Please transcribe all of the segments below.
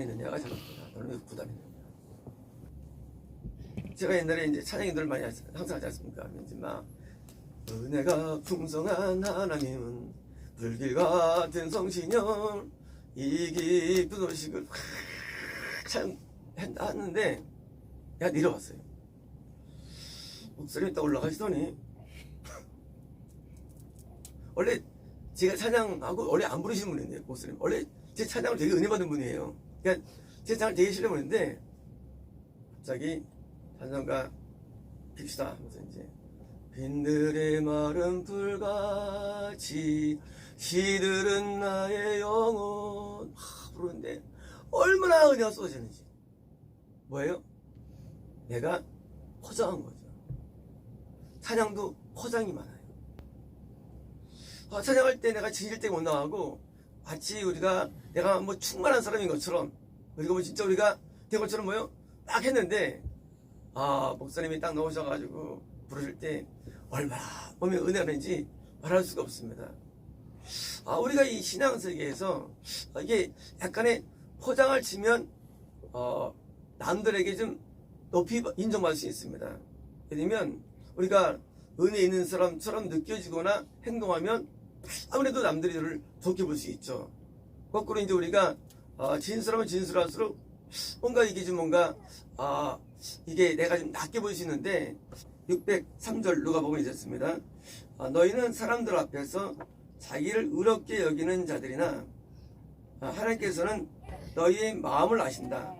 다니느냐가 저겁니다. 너는 왜 웃고 다니느냐. 제가 옛날에 이제 찬양인들 많이 항상 하지 않습니까? 이제 막 은혜가 풍성한 하나님은 불길 같은 성신여 이 깊은 소식을 찬양했는데 내가 내려왔어요. 목소리 딱 올라가시더니 원래 제가 찬양하고 원래 안 부르시는 분인데 목소리 원래 제 찬양을 되게 은혜 받은 분이에요. 그러니까 제 찬양을 되게 싫어 보는데 갑자기 찬송가 핍시다 하면서 이제 빈들의 마른 불같이 시들은 나의 영혼 부르는데 얼마나 은혜가 쏟아지는지. 뭐예요? 내가 포장한 거죠. 찬양도 포장이 많아요. 찬양할 때 내가 진실 때 못 나가고 마치 우리가 내가 뭐 충만한 사람인 것처럼 그리고 뭐 진짜 우리가 된 것처럼 뭐요? 딱 했는데 목사님이 딱 나오셔가지고 부르실 때 얼마나 몸에 은혜가 있는지 말할 수가 없습니다. 우리가 이 신앙 세계에서 이게 약간의 포장을 치면 남들에게 좀 높이 인정받을 수 있습니다. 예를 들면 우리가 은혜 있는 사람처럼 느껴지거나 행동하면 아무래도 남들이 저를 좋게 볼 수 있죠. 거꾸로 이제 우리가 진술하면 진술할수록 뭔가 이게 좀 뭔가 이게 내가 좀 낮게 보일 수 있는데 603절 누가복음에 있었습니다. 너희는 사람들 앞에서 자기를 의롭게 여기는 자들이나 하나님께서는 너희의 마음을 아신다.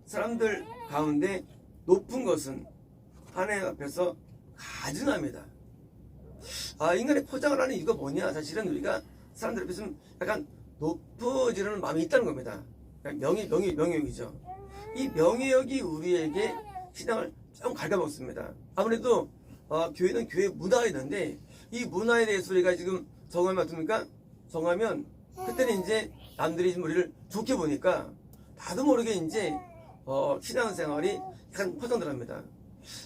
사람들 가운데 높은 것은 하나님 앞에서 가증합니다. 인간의 포장을 하는 이유가 뭐냐? 사실은 우리가 사람들 앞에서 약간 높아지려는 마음이 있다는 겁니다. 명예욕이죠. 이 명예욕이 우리에게 신앙을 좀 갉아먹습니다. 아무래도 교회는 교회 문화가 있는데 이 문화에 대해서 우리가 지금 정하면 어떻습니까? 정하면 그때는 이제 남들이 우리를 좋게 보니까 나도 모르게 이제 신앙생활이 약간 포장들합니다.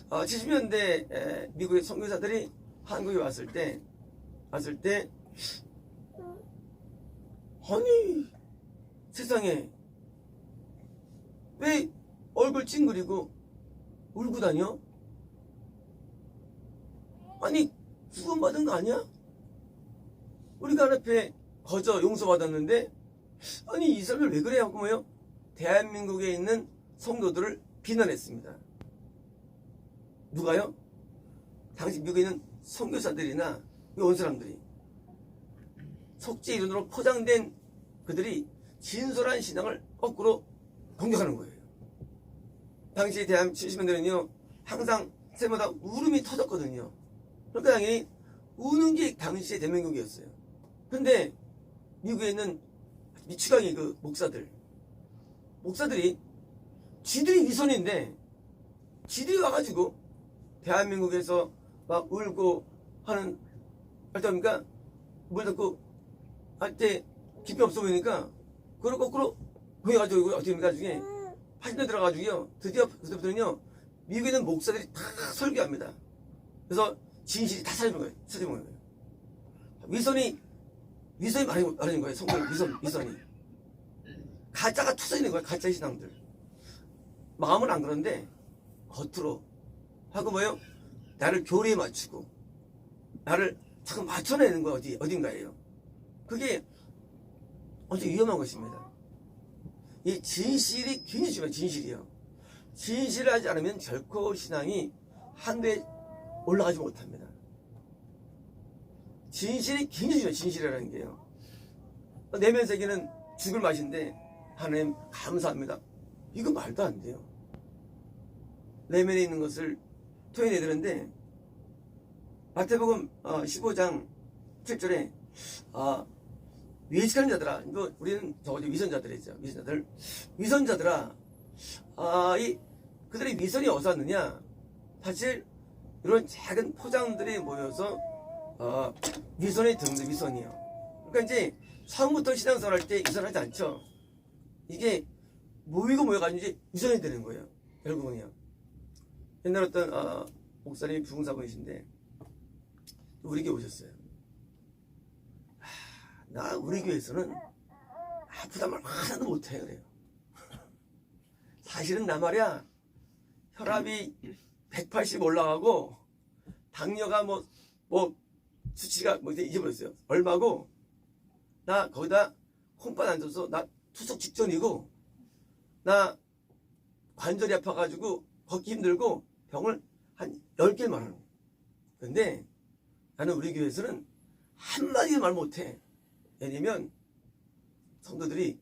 70년대 미국의 선교사들이 한국에 왔을 때 아니 세상에 왜 얼굴 찡그리고 울고 다녀? 아니 구원받은 거 아니야? 우리가 하나님께 거저 용서받았는데 아니 이 사람들 왜 그래 하고 뭐요? 대한민국에 있는 성도들을 비난했습니다. 누가요? 당시 미국에 있는 선교사들이나 온 사람들이 속죄 이론으로 포장된 그들이 진솔한 신앙을 거꾸로 공격하는 거예요. 당시 대한 70년대는요 항상 새마다 울음이 터졌거든요. 그러니까 당연히 우는 게 당시의 대명국이었어요. 근데 미국에 있는 미치광이 그 목사들이 지들이 위선인데 지들이 와가지고 대한민국에서 막 울고 하는 할때니까 물 덮고 할 때 기쁨이 없어 보이니까 그걸 거꾸로 보여가지고 이거 어떻게 합니까? 나중에 80년 들어가지고요 드디어 그때부터는요 미국에 있는 목사들이 다 설교합니다. 그래서 진실이 다 찾아보는 거예요. 위선이 많아진 거예요. 성경 위선이 가짜가 투성이는 거예요. 가짜 신앙들 마음은 안 그런데 겉으로 하고 뭐예요? 나를 교리에 맞추고 나를 자꾸 맞춰내는 거 어딘가예요. 그게 아주 위험한 것입니다. 이 진실이 굉장히 중요해요. 진실이요. 진실을 하지 않으면 결코 신앙이 한데 올라가지 못합니다. 진실이 굉장히 중요해요. 진실이라는 게요. 내면 세계는 죽을 맛인데 하나님 감사합니다. 이거 말도 안 돼요. 내면에 있는 것을 토해내야 되는데 마태복음 15장 7절에 외식하는 자들아, 이거 우리는 적어도 위선자들이죠. 위선자들아, 그들의 위선이 어디서 왔느냐? 사실 이런 작은 포장들이 모여서 위선이 드는 위선이요. 그러니까 이제 처음부터 신앙생활 할 때 위선하지 않죠. 이게 모여가지고 이제 위선이 되는 거예요. 결국은요. 옛날 어떤 목사님이 부흥사분이신데 우리 교회 오셨어요. 나 우리 교회에서는 부담을 하나도 못해 그래요. 사실은 나 말이야 혈압이 180 올라가고 당뇨가 뭐 수치가 뭐 이제 잊어버렸어요. 얼마고 나 거기다 콩팥 안 줘서 나 투석 직전이고 나 관절이 아파가지고 걷기 힘들고 병을 한 10개 말하는 거야. 근데 나는 우리 교회에서는 한마디 말 못해. 왜냐면 성도들이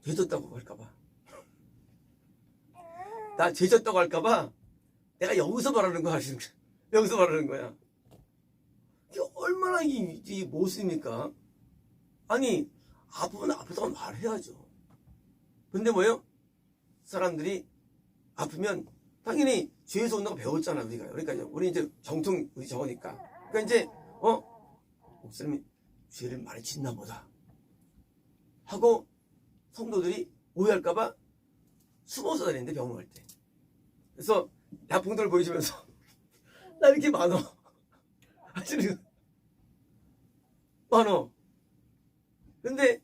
죄졌다고 할까봐. 나 죄졌다고 할까봐 내가 여기서 말하는 거야. 여기서 말하는 거야. 이게 얼마나 이 모습입니까? 아니 아프면 아프다고 말해야죠. 근데 뭐예요? 사람들이 아프면 당연히 죄에서 온다고 배웠잖아 우리가. 그러니까 우리 이제 정통 우리 저거니까. 그러니까 이제 목사님이 죄를 많이 짓나 보다 하고 성도들이 오해할까봐 숨어서 다니는데 병원 갈 때. 그래서 약봉들을 보여주면서 나 이렇게 많어. 하시는 많어. 근데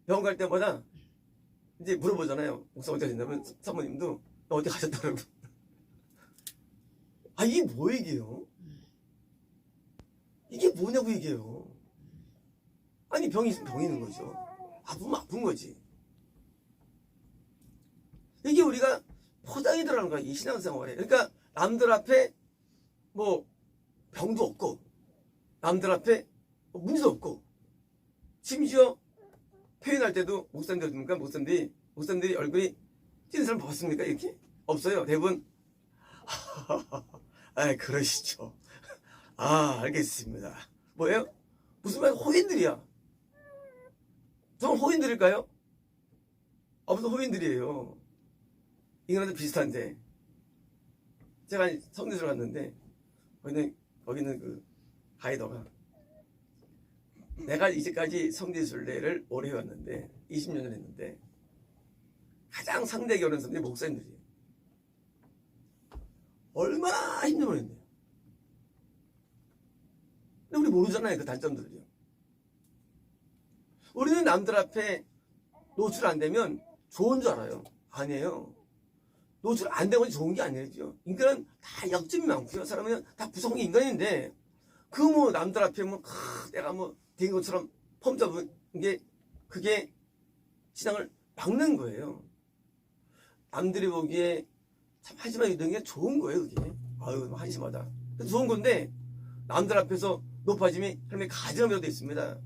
병원 갈 때마다 이제 물어보잖아요. 목사 어디 가신다면 사모님도 어디 가셨다고. 아 이게 뭐 얘기예요? 이게 뭐냐고 얘기해요. 아니 병이 있으면 병이 있는 거죠. 아프면 아픈 거지. 이게 우리가 포장이 들어가는 거야 이 신앙생활에. 그러니까 남들 앞에 뭐 병도 없고 남들 앞에 뭐 문제도 없고 심지어 표현할 때도 목사님들이 얼굴이 찌는 사람 봤습니까? 이렇게? 없어요. 대부분 아 그러시죠. 아 알겠습니다. 뭐예요? 무슨 말 호인들이야. 정말 호인들일까요? 무슨 호인들이에요. 인간도 비슷한데 제가 성대를 갔는데 거기는 그 가이더가 내가 이제까지 성지순례를 오래 해왔는데 20년을 했는데 가장 상대하기 어려운 사람들이 목사님들이에요. 얼마나 힘들어 했네요. 근데 우리 모르잖아요 그 단점들을요. 우리는 남들 앞에 노출 안 되면 좋은 줄 알아요. 아니에요. 노출 안 되면 좋은 게 아니죠. 인간은 다 약점이 많고요. 사람은 다 구성이 인간인데 그 뭐 남들 앞에 내가 된 것처럼 폼 잡은 게 그게 신앙을 막는 거예요. 남들이 보기에 참 하지마 이런 게 좋은 거예요. 그게 아유 한심하다. 좋은 건데 남들 앞에서 높아짐이 하나님의 가증함이라도 되어 있습니다.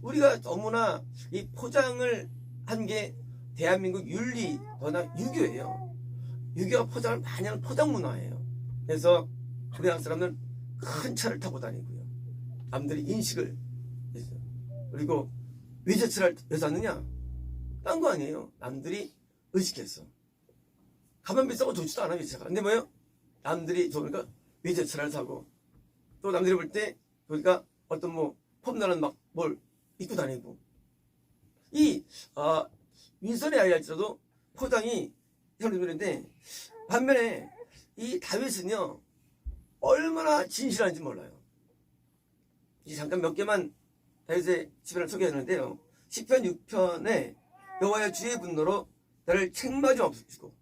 우리가 너무나 이 포장을 한 게 대한민국 윤리거나 유교예요. 유교가 포장을 많이 하는 포장 문화예요. 그래서 우리나라 사람들은 큰 차를 타고 다니고요. 남들이 인식을 했어요. 그리고 외제차를 왜 샀느냐? 딴 거 아니에요. 남들이 의식했어. 가만 비싸고 좋지도 않아 외제차가. 근데 뭐예요? 남들이 좋으니까 외제차를 사고 또 남들이 볼 때 그러니까 어떤 폼나는 뭘 입고 다니고 윈선의 아이 할지라도 포장이 형님들인데 반면에 이 다윗은요 얼마나 진실한지 몰라요. 잠깐 몇 개만 다윗의 시편을 소개하는데요. 시편 6편에 여호와의 주의 분노로 나를 책망하지 마옵시고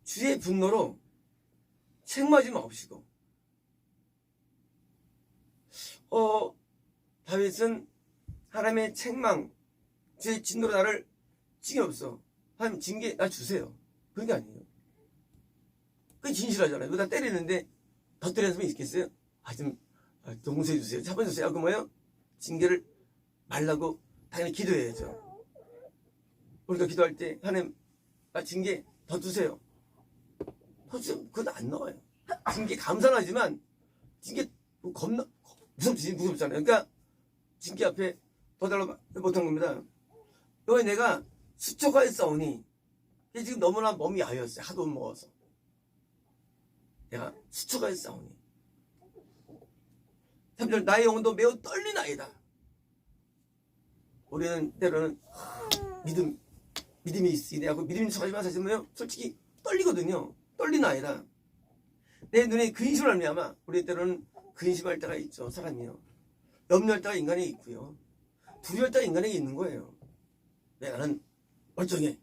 주의 분노로 책망하지 마옵시고 다윗은 하나님의 책망 주의 진노로 나를 징계 없어. 하나님 징계 나 주세요. 그런 게 아니에요. 그게 진실하잖아요. 나 때리는데 더 때리는 사람이 있겠어요? 좀 용서해 주세요. 잡아주세요. 그 뭐예요? 징계를 말라고 당연히 기도해야죠. 우리가 기도할 때 하나님 나 징계 더 주세요. 그건 안 나와요. 징계 감사하지만 징계 겁나 무섭잖아요. 그러니까 징계 앞에 더 달라고 못한 겁니다. 여기 내가 수초가에 싸우니 이게 지금 너무나 몸이 야였어요. 하도 못 먹어서 내가 수초가에 싸우니 3절 나의 영혼도 매우 떨리나이다. 우리는 때로는 믿음이 있으니 하고 믿음이 척하지만 사실 뭐예요? 솔직히 떨리거든요. 떨리나이다. 내 눈에 근심을 알미암아. 우리 때로는 근심할 때가 있죠. 사람이요. 염려할 때가 인간에 있고요. 두려울 때가 인간에게 있는 거예요. 나는 멀쩡해.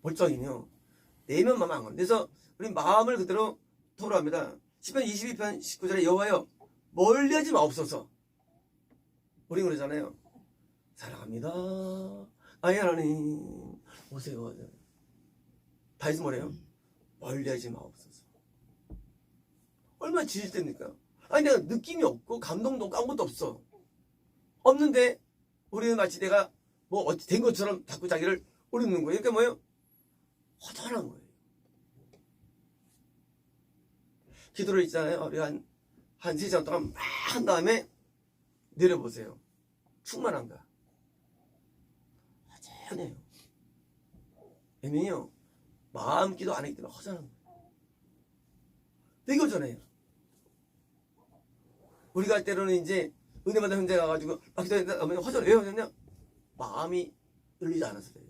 멀쩡히요. 내면 마음 안 건데. 그래서 우리 마음을 그대로 토로합니다. 시편 22편 19절에 여호와여 멀리하지 마옵소서. 우리 그러잖아요. 사랑합니다. 아이 하나님 오세요. 다윗은 뭐래요? 멀리하지 마옵소서. 얼마나 지질 때입니까? 아니 내가 느낌이 없고 감동도 없고 아무것도 없어. 없는데 우리는 마치 내가 뭐 어찌 된 것처럼 자꾸 자기를 오르는 거예요. 그러니까 뭐예요? 허전한 거예요. 기도를 있잖아요. 우리 한 3시간 동안 막 한 다음에 내려보세요. 충만한가? 허전해요. 애면이요. 마음 기도 안 하기 때문에 허전한 거예요. 되게 허전해요. 우리가 때로는 이제 은혜 받은 형제 가가지고 막 기도했는데 허전해. 왜 허전냐? 마음이 열리지 않아서 그래요.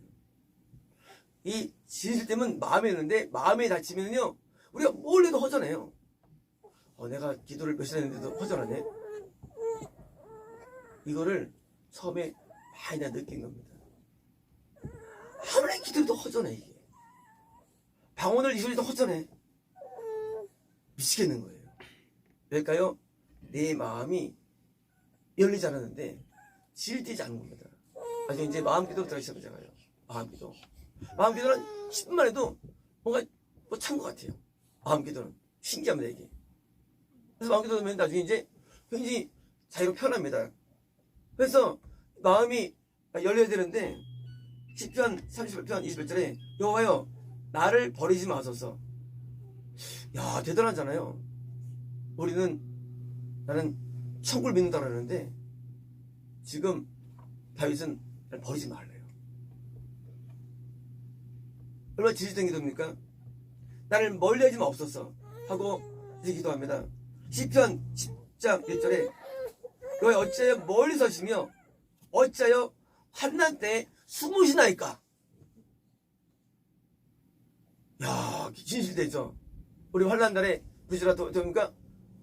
이 진실 때문에 마음에 있는데 마음에 닫히면요 우리가 뭘 해도 허전해요. 내가 기도를 몇 시간 했는데도 허전하네. 이거를 처음에 많이 다 느낀 겁니다. 아무리 기도해도 허전해 이게. 방언을 이소리도 허전해. 미치겠는 거예요. 왜일까요? 내 마음이 열리지 않았는데 질되지 않은 겁니다. 아주 이제 마음 기도로 들어가기 시작하잖아요. 마음 기도. 마음 기도는 10분만 해도 뭔가 뭐 찬 것 같아요. 마음 기도는. 신기합니다, 이게. 그래서 마음 기도 하면 나중에 이제 굉장히 자유로 편합니다. 그래서 마음이 열려야 되는데, 10편 38편 21절에 여호와여 나를 버리지 마소서. 야, 대단하잖아요. 나는 천국을 믿는다 그러는데 지금 다윗은 나를 버리지 말래요. 얼마나 지지된 기도입니까? 나를 멀리하지 마옵소서 하고 이제 기도합니다. 시편 10장 1절에 여호와 어찌하여 멀리 서시며 어찌하여 환난 때에 숨으시나이까. 야, 진실되죠. 우리 환난 날에 부지라 됩니까?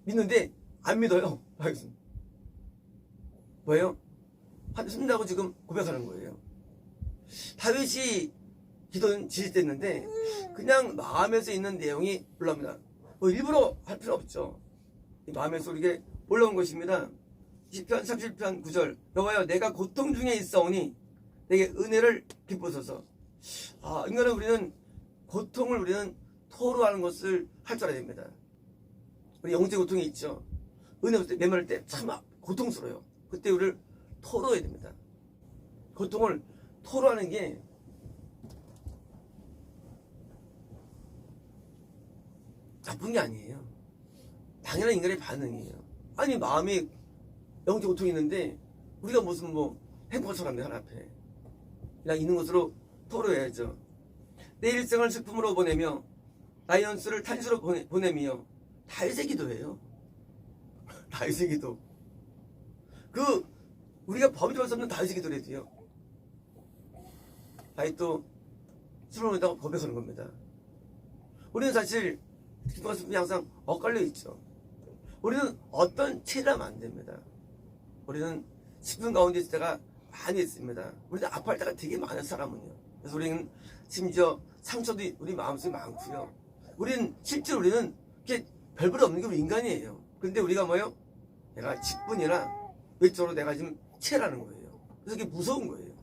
믿는데 안 믿어요. 알겠습니다. 뭐예요? 숨다고 지금 고백하는 거예요. 다윗이 기도는 지지됐는데 그냥 마음에서 있는 내용이 올라옵니다. 뭐 일부러 할 필요 없죠. 마음에서 이게 올라온 것입니다. 10편 37편 9절 여호와여 내가 고통 중에 있사오니 내게 은혜를 베푸소서. 인간은 우리는 고통을 우리는 토로하는 것을 할 줄 알아야 됩니다. 우리 영적 고통이 있죠. 은혜 없을 때 메마를 때 참 고통스러워요. 그때 우리를 토로해야 됩니다. 고통을 토로하는 게 나쁜 게 아니에요. 당연한 인간의 반응이에요. 아니 마음에 영적 고통이 있는데 우리가 무슨 뭐 행복한 사람이 하나 앞에 그냥 있는 것으로 토로해야죠. 내 일생을 슬픔으로 보내며 나의 연수를 탄수로 보내며 다윗의 기도예요. 다윗의 기도. 우리가 범접할 수 없는 다윗의 기도를 해도요. 다윗도 술을 먹다가 고백하는 겁니다. 우리는 사실 기도가 슬픔이 항상 엇갈려 있죠. 우리는 어떤 체라면 안 됩니다. 우리는 슬픔 가운데 있을 때가 많이 있습니다. 우리는 아파할 때가 되게 많은 사람은요. 그래서 우리는 심지어 상처도 우리 마음속에 많고요. 실제로 우리는 이렇게 별볼 없는 게 우리 인간이에요. 근데 우리가 뭐예요? 내가 직분이나 외적으로 내가 지금 체라는 거예요. 그래서 그게 무서운 거예요.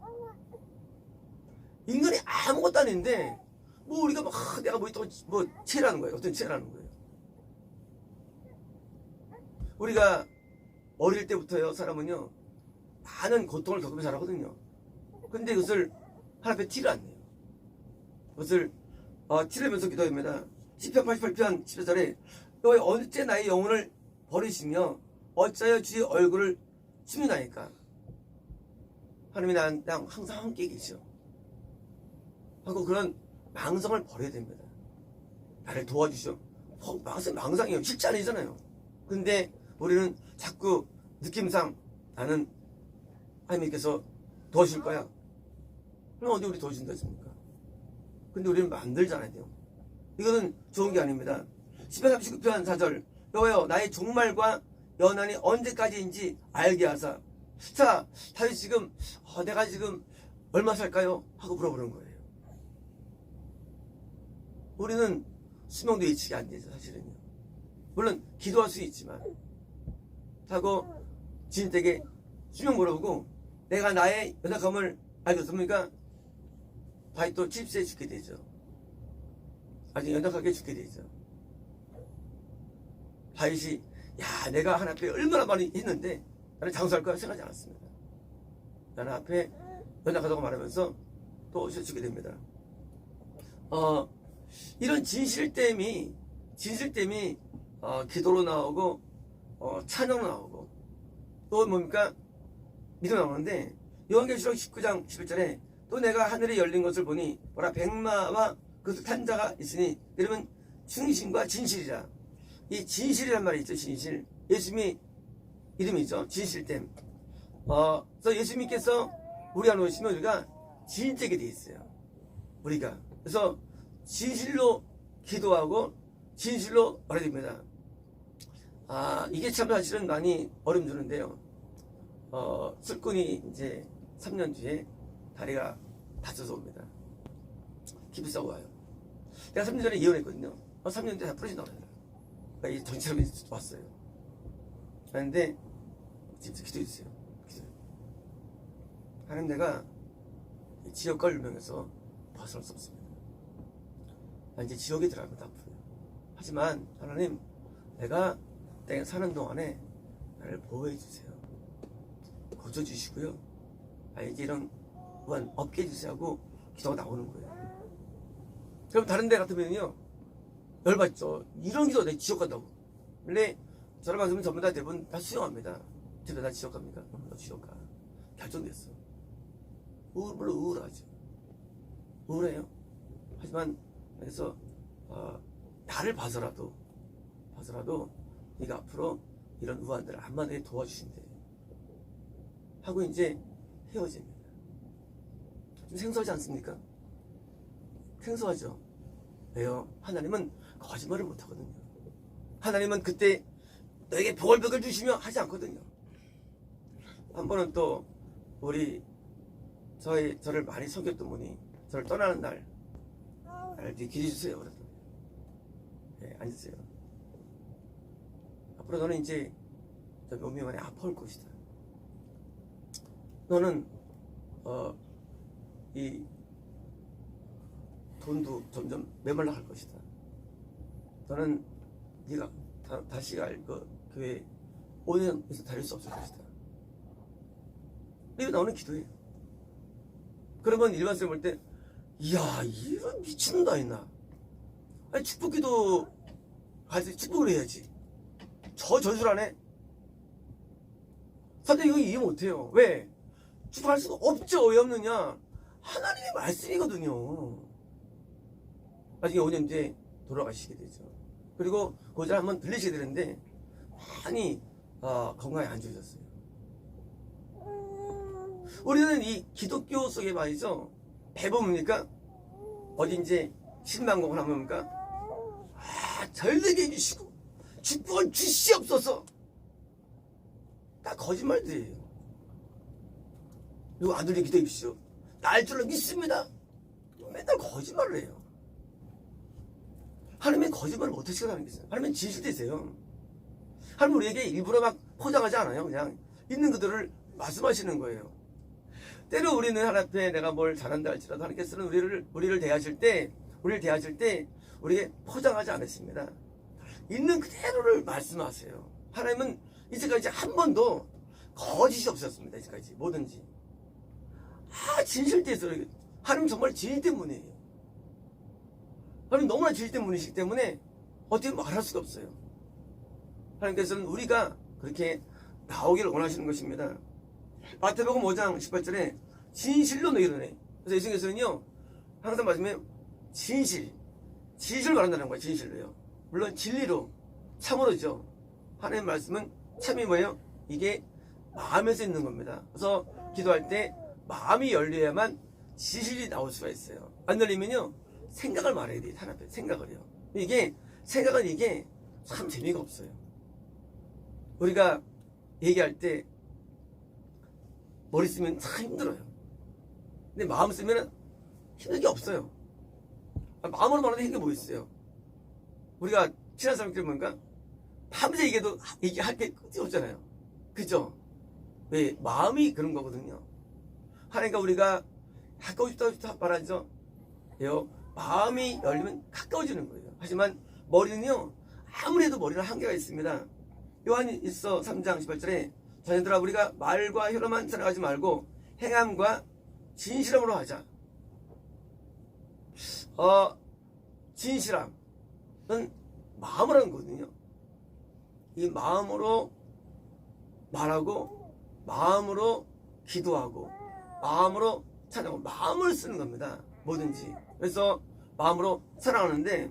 인간이 아무것도 아닌데 뭐 우리가 막 내가 뭐 있다고 뭐 체라는 거예요. 어떤 체라는 거예요. 우리가 어릴 때부터요 사람은요 많은 고통을 겪으며 자라거든요. 근데 그것을 하나님께 티를 안 내요. 그것을 티를 내면서 기도합니다. 시편 88편 11절에 여호와 어째 나의 영혼을 버리시며 어찌하여 주의 얼굴을 숨기나이까. 하나님이 나랑 항상 함께 계시오 하고 그런 망성을 버려야 됩니다. 나를 도와주시오. 망상이에요. 실제 아니잖아요. 근데 우리는 자꾸 느낌상 나는 하나님께서 도와줄 거야. 그럼 어디 우리 도와준다 했습니까? 근데 우리는 만들잖아요. 이거는 좋은 게 아닙니다. 10편 4절 여호와여 나의 종말과 연한이 언제까지인지 알게 하사. 자, 다윗 지금 내가 지금 얼마 살까요? 하고 물어보는 거예요. 우리는 수명도 예측이 안 되죠, 사실은요. 물론 기도할 수 있지만 하고 지인에게 수명 물어보고 내가 나의 연약함을 알겠습니까? 바이 또 칩스에 죽게 되죠. 아주 연약하게 죽게 되죠. 바이시 야 내가 하나님 앞에 얼마나 많이 했는데 나는 장수할 거라 생각하지 않았습니다. 나는 앞에 연약하다고 말하면서 또 죽게 됩니다. 이런 진실됨이 기도로 나오고 찬양으로 나오고 또 뭡니까? 믿음 나오는데 요한계시록 19장 11절에 또 내가 하늘에 열린 것을 보니 보라 백마와 그것을 탄 자가 있으니 이러면 충신과 진실이라. 이 진실이란 말이 있죠. 진실. 예수님이 이름이죠. 진실됨. 그래서 예수님께서 우리 안에 오시면 우리가 진짜게 돼 있어요. 우리가. 그래서 진실로 기도하고 진실로 말해야 됩니다. 이게 참 사실은 많이 어려움 주는데요. 술꾼이 이제 3년 뒤에 다리가 다쳐서 옵니다. 기부싸고 와요. 내가 3년 전에 이혼했거든요. 3년 뒤에 다 부러진다고 그래요. 이 정체력이 왔어요. 그런데 집에서 기도해주세요. 하나님 내가 지옥과 유명해서 벗어날 수 없습니다. 나 이제 지옥에 들어갑니다. 앞으로. 하지만 하나님 내가 땅에 사는 동안에 나를 보호해 주세요. 고쳐주시고요. 이제 이런 무한 없게 해주세요 하고 기도가 나오는 거예요. 그럼 다른 데 같으면요 열받죠. 이런 기도 내 지옥 간다고. 근데 저를 봤으면 전부 다 대부분 다 수용합니다. 집에 다 지옥 갑니까? 너 지옥 가. 결정됐어. 물론 우울하죠. 우울해요. 하지만 그래서 나를 봐서라도 네가 앞으로 이런 우한들을 안 만나게 도와주신대 하고 이제 헤어집니다. 좀 생소하지 않습니까? 생소하죠. 왜요? 하나님은 거짓말을 못하거든요. 하나님은 그때 너에게 복을 주시며 하지 않거든요. 한 번은 또 저를 많이 섬겼던 분이 저를 떠나는 날 기도해 주세요. 그랬더니 네, 앉으세요. 앞으로 너는 이제 저 몸이 많이 아파올 것이다. 너는 이 돈도 점점 메말라 갈 것이다. 너는 네가 다시 갈 그 교회 5년에서 다닐 수 없을 것이다. 이거 나오는 기도예요. 그러면 일반 사람 볼 때 이야 이런 미친다 있나. 아니 축복기도 하지 축복을 해야지. 저주를 안 해. 사람들이 이거 이해 못해요. 왜? 축복할 수가 없죠. 왜 없느냐? 하나님의 말씀이거든요. 나중에 5년 뒤에 돌아가시게 되죠. 그리고 고절 한번 들리시게 되는데 많이 건강에 안 좋으셨어요. 우리는 이 기독교 속에 말이죠. 배부릅니까? 어디 이제 신방공을 하면 뭡니까? 잘 되게 해주시고 축복을 주시옵소서. 다 거짓말들이에요. 누구 안 들리게 기도해 주시오. 날 줄로 믿습니다. 맨날 거짓말을 해요. 하나님은 거짓말을 못하시겠다는 게 있어요. 하나님은 진실되세요. 하나님 우리에게 일부러 막 포장하지 않아요. 그냥 있는 그들을 말씀하시는 거예요. 때로 우리는 하나님 앞에 내가 뭘 잘한다 할지라도 하나님께서는 우리를 대하실 때 우리에게 포장하지 않으십니다. 있는 그대로를 말씀하세요. 하나님은 이제까지 한 번도 거짓이 없었습니다. 이제까지 뭐든지 진실돼서 하나님 정말 진실된 분이에요. 하나님 너무나 진실된 분이시기 때문에 어떻게 말할 수가 없어요. 하나님께서는 우리가 그렇게 나오기를 원하시는 것입니다. 마태복음 5장 18절에 진실로 너희를 내. 그래서 예수님께서는요 항상 말씀에 진실을 말한다는 거예요. 진실로요. 물론 진리로 참으로죠. 하나님의 말씀은 참이 뭐예요? 이게 마음에서 있는 겁니다. 그래서 기도할 때 마음이 열려야만 진실이 나올 수가 있어요. 안 열리면요 생각을 말해야 돼요. 하나님 앞에 생각을요. 생각은 이게 참 재미가 없어요. 우리가 얘기할 때 머리 쓰면 참 힘들어요. 근데 마음 쓰면은 힘든 게 없어요. 마음으로 말하는 힘이 뭐 있어요? 우리가 친한 사람끼리 뭔가 밤새 얘기할 게 끝이 없잖아요. 그죠? 왜? 마음이 그런 거거든요. 하니까 우리가 가까워 싶다 말하죠. 마음이 열리면 가까워지는 거예요. 하지만 머리는요, 아무리 해도 머리는 한계가 있습니다. 요한일서 3장 18절에 자녀들아 우리가 말과 혀로만 살아가지 말고 행함과 진실함으로 하자. 진실함은 마음을 하는 거거든요. 이 마음으로 말하고 마음으로 기도하고 마음으로 찬양하고 마음을 쓰는 겁니다. 뭐든지. 그래서 마음으로 사랑하는데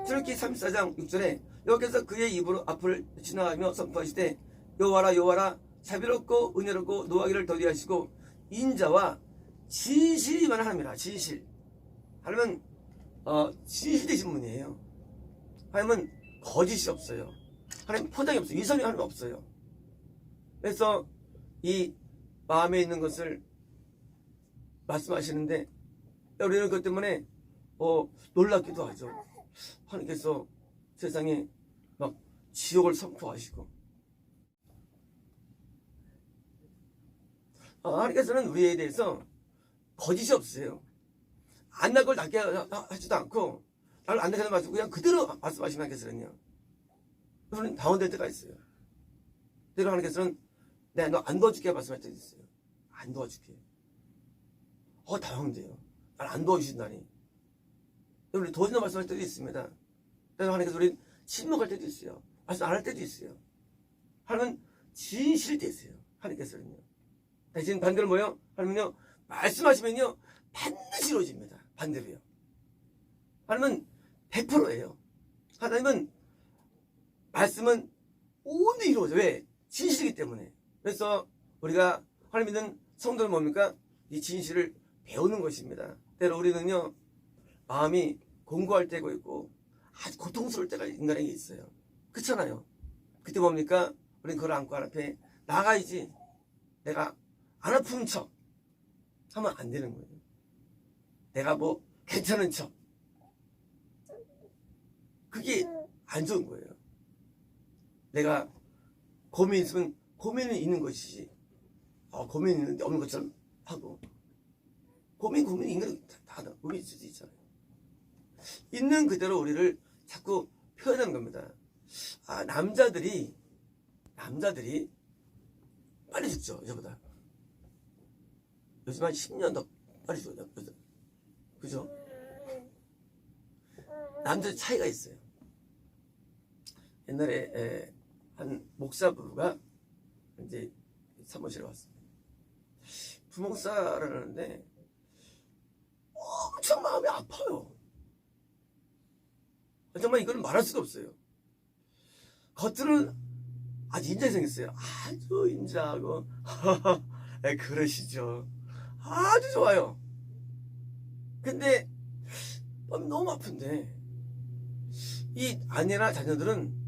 출애굽기 34장 6절에 여기서 그의 입으로 앞을 지나가며 선포하시되 여호와라 여호와라 자비롭고 은혜롭고 노하기를 더디하시고 인자와 진실이만 하나님이라. 진실. 하나님은 진실 되신 분이에요. 하나님은 거짓이 없어요. 하나님 포장이 없어요. 위선이 하나님 없어요. 그래서 이 마음에 있는 것을 말씀하시는데 우리는 그것 때문에 놀랍기도 하죠. 하나님께서 세상에 막 지옥을 선포하시고 하나님께서는 우리에 대해서 거짓이 없어요. 안 날 걸 낫게 하지도 않고 나를 안 나게 하지 그냥 그대로 말씀하시는 하나님께서는요. 그래서 당원될 때가 있어요. 때로 하나님께서는 내가 너 안 도와줄게 말씀할 때도 있어요. 안 도와줄게. 당황돼요. 날 안 도와주신다니. 우리 도와준다 말씀할 때도 있습니다. 때로 하나님께서 우리 침묵할 때도 있어요. 말씀 안 할 때도 있어요. 하나님은 진실이 되세요. 하나님께서는요. 대신 반대로 뭐요? 하나님은요, 말씀하시면요, 반드시 이루어집니다. 반대로요. 하나님은 100%예요. 하나님은 말씀은 온전히 이루어져요. 왜? 진실이기 때문에. 그래서 우리가 하나님 믿는 성도는 뭡니까? 이 진실을 배우는 것입니다. 때로 우리는요, 마음이 공고할 때가 있고 아주 고통스러울 때가 인간에게 있어요. 그렇잖아요. 그때 뭡니까? 우리는 그걸 안고 하나님 앞에 나가야지. 내가 안 아픈 척 하면 안 되는 거예요. 내가 뭐 괜찮은 척. 그게 안 좋은 거예요. 내가 고민이 있으면 고민은 있는 것이지. 고민이 있는데 없는 것처럼 하고. 고민이 인간은 다 고민이 있을 수 있잖아요. 있는 그대로 우리를 자꾸 표현하는 겁니다. 남자들이 빨리 죽죠, 여자보다. 요즘 한 10년 더 빨리 죽어요, 여자. 그죠? 남자들 차이가 있어요. 옛날에 한 목사부가 이제 사무실에 왔습니다. 부목사를 하는데 엄청 마음이 아파요. 정말 이걸 말할 수가 없어요. 겉으로는 아주 인자하게 생겼어요. 아주 인자하고 그러시죠. 아주 좋아요. 근데 너무 아픈데 이 아내나 자녀들은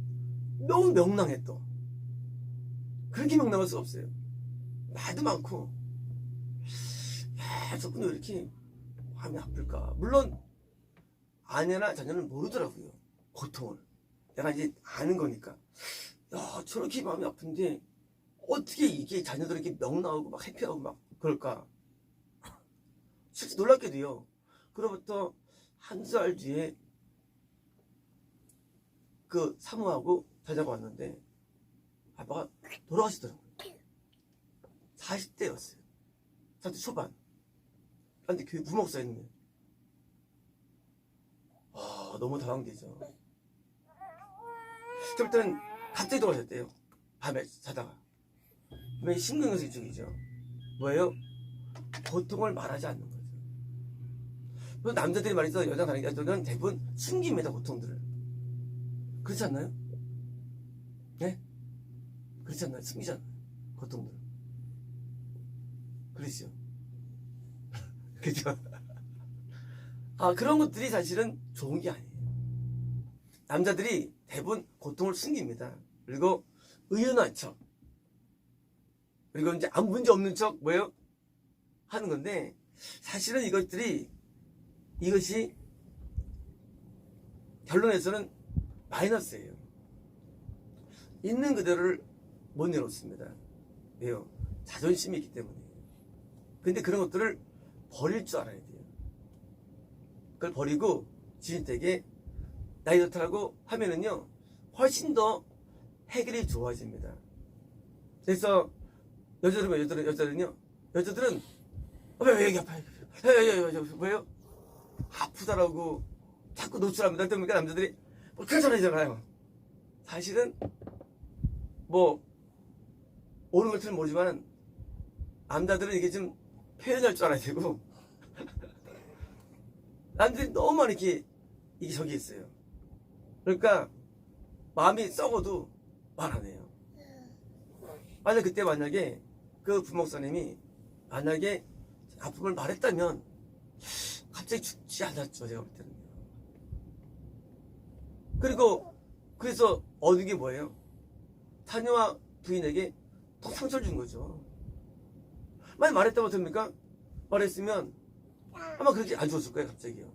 너무 명랑해 또. 그렇게 명랑할 수 없어요. 말도 많고 저분이 왜 이렇게 마음이 아플까. 물론 아내나 자녀는 모르더라고요. 고통을. 내가 이제 아는 거니까. 저렇게 마음이 아픈데 어떻게 이게 자녀들에게 명랑하고 막 해피하고 막 그럴까. 실제 놀랍게도요. 그로부터 한 달 뒤에 그 사모하고 자자가 왔는데 아빠가 돌아가시더라고요. 40대였어요. 40대 초반. 근데 교회 부목사였는데 너무 당황되죠. 그때는 갑자기 돌아가셨대요. 밤에 자다가. 왜 신경증 쪽이죠. 뭐예요? 고통을 말하지 않는 거죠. 그래서 남자들이 말해서 여자 다른 여자들은 대부분 숨깁니다. 고통들을. 그렇지 않나요? 네? 그렇지 않나요? 숨기잖아요. 고통들을. 그러시죠. 그죠? 그런 것들이 사실은 좋은 게 아니에요. 남자들이 대부분 고통을 숨깁니다. 그리고 의연한 척. 그리고 이제 아무 문제 없는 척, 뭐예요? 하는 건데, 사실은 이것이 결론에서는 마이너스예요. 있는 그대로를 못 내놓습니다. 왜요? 자존심이 있기 때문이에요. 근데 그런 것들을 버릴 줄 알아야 돼요. 그걸 버리고 진실되게 나 이렇다라고 하면은요, 훨씬 더 해결이 좋아집니다. 그래서 여자들은요, 여자들은 왜 여기 아파요? 왜요? 아프다라고 자꾸 노출합니다. 그러니까 남자들이 괜찮아지잖아요. 사실은 뭐 오는 것처럼 모르지만 남자들은 이게 좀 표현할 줄 알아야 되고 남자들이 너무 많이 이게 저기 있어요. 그러니까 마음이 썩어도 말 안 해요. 만약에 그 부목사님이 만약에 아픔을 말했다면 갑자기 죽지 않았죠, 제가 볼 때는. 그래서 얻은 게 뭐예요? 자녀와 부인에게 더 상처를 준 거죠. 만약 말했다고 됩니까? 말했으면 아마 그렇게 안 죽었을 거예요, 갑자기요.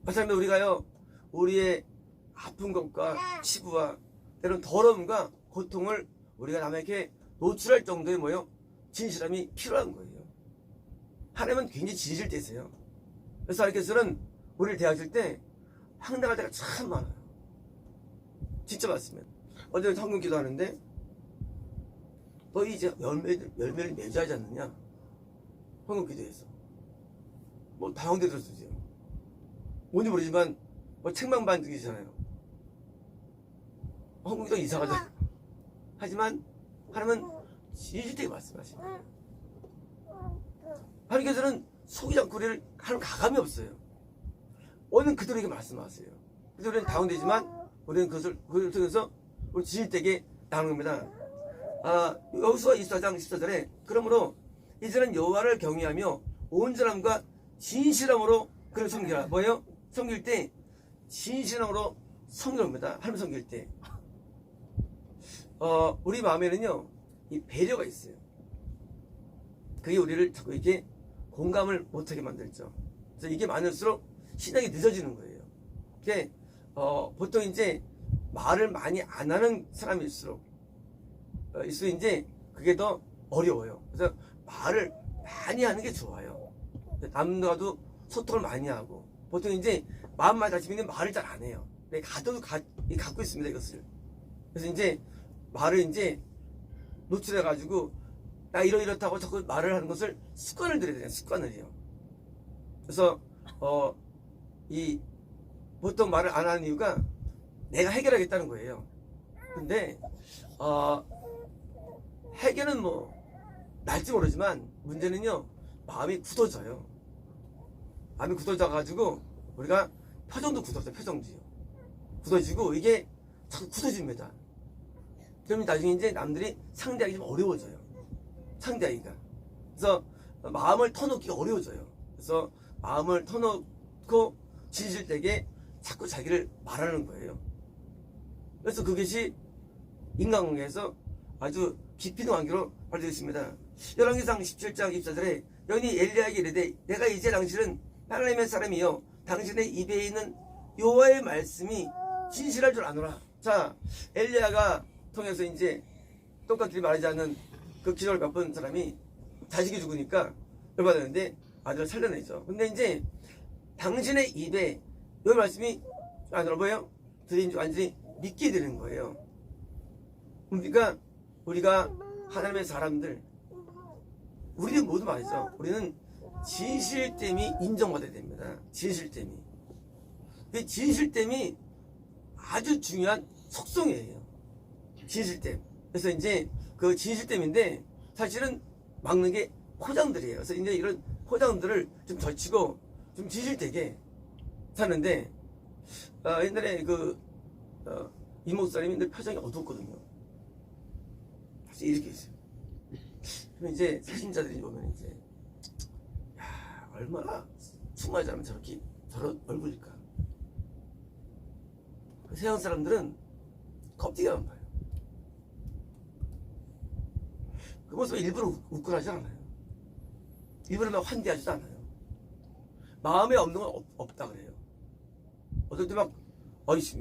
마찬가지로 우리가요, 우리의 아픈 것과 치부와 때로는 더러움과 고통을 우리가 남에게 노출할 정도의 뭐예요? 진실함이 필요한 거예요. 하나님은 굉장히 진실되세요. 그래서 하나님께서는 우리를 대하실 때 황당할 때가 참 많아요. 진짜 많습니다. 어제 성경 기도하는데 너 이제 열매를 맺어야 하지 않느냐? 성경 기도에서 뭐 당황대 들었어요. 뭔지 모르지만 뭐 책망 반응이잖아요. 성경 기도 이상하죠. 하지만 하나님은 진실되게 말씀하십니다. 하나님께서는 속이지 않고 우리를 하는 가감이 없어요. 오늘 그들에게 말씀하세요. 그래서 우리는 당황되지만 우리는 그것을 통해서 우리 진실되게 나누는 겁니다. 여호수아 24장 14절에 그러므로 이제는 여호와를 경외하며 온전함과 진실함으로 그를 섬기라. 뭐예요? 섬길 때 진실함으로 섬깁니다. 하나님 섬길 때 우리 마음에는요 이 배려가 있어요. 그게 우리를 자꾸 이렇게 공감을 못하게 만들죠. 그래서 이게 많을수록 신앙이 늦어지는 거예요. 이게 보통 이제 말을 많이 안 하는 사람일수록 이제 그게 더 어려워요. 그래서 말을 많이 하는 게 좋아요. 남과도 소통을 많이 하고 보통 이제 마음만 다치면 말을 잘 안 해요. 갖고 있습니다 이것을. 그래서 이제 말을 이제 노출해 가지고 나 이렇다고 자꾸 말을 하는 것을 습관을 들여야 돼요. 습관을요. 그래서 보통 말을 안 하는 이유가 내가 해결하겠다는 거예요. 근데 해결은 뭐 날지 모르지만 문제는요 마음이 굳어져요. 마음이 굳어져 가지고 우리가 표정도 굳어져요. 표정도요 굳어지고 이게 자꾸 굳어집니다. 그러면 나중에 이제 남들이 상대하기 좀 어려워져요. 상대하기가. 그래서 마음을 터놓기가 어려워져요. 그래서 마음을 터놓고 진실되게 자꾸 자기를 말하는 거예요. 그래서 그것이 인간관계에서 아주 깊이 있는 관계로 발전했습니다. 열왕기상 17장 24절에 여인이 엘리야에게 이르되 내가 이제 당신은 하나님의 사람이요 당신의 입에 있는 여호와의 말씀이 진실할 줄 아노라. 자, 엘리야가 통해서 이제 똑같이 말하지 않는 그 기적을 갚은 사람이 자식이 죽으니까 열받았는데 아들을 살려내죠. 근데 이제 당신의 입에 이 말씀이 아노라 뭐예요? 들인 줄 완전히 믿게 되는 거예요. 그러니까 우리가 하나님의 사람들 우리는 모두 말이죠. 우리는 진실됨이 인정받아야 됩니다. 진실됨이. 진실됨이 아주 중요한 속성이에요. 진실됨. 그래서 이제 그 진실됨인데 사실은 막는 게 포장들이에요. 그래서 이제 이런 포장들을 좀 젖히고 좀 진실되게 사는데 옛날에 이 목사님이 표정이 어두웠거든요. 사실 이렇게 있어요. 그럼 이제 사신자들이 보면 이제 야 얼마나 충만한 사람은 저런 얼굴일까. 세상 사람들은 껍데기만 봐요. 그 모습을 일부러 웃고 하지 않아요. 일부러 환대하지도 않아요. 마음에 없는 건 없다 그래요. 어떨 때 막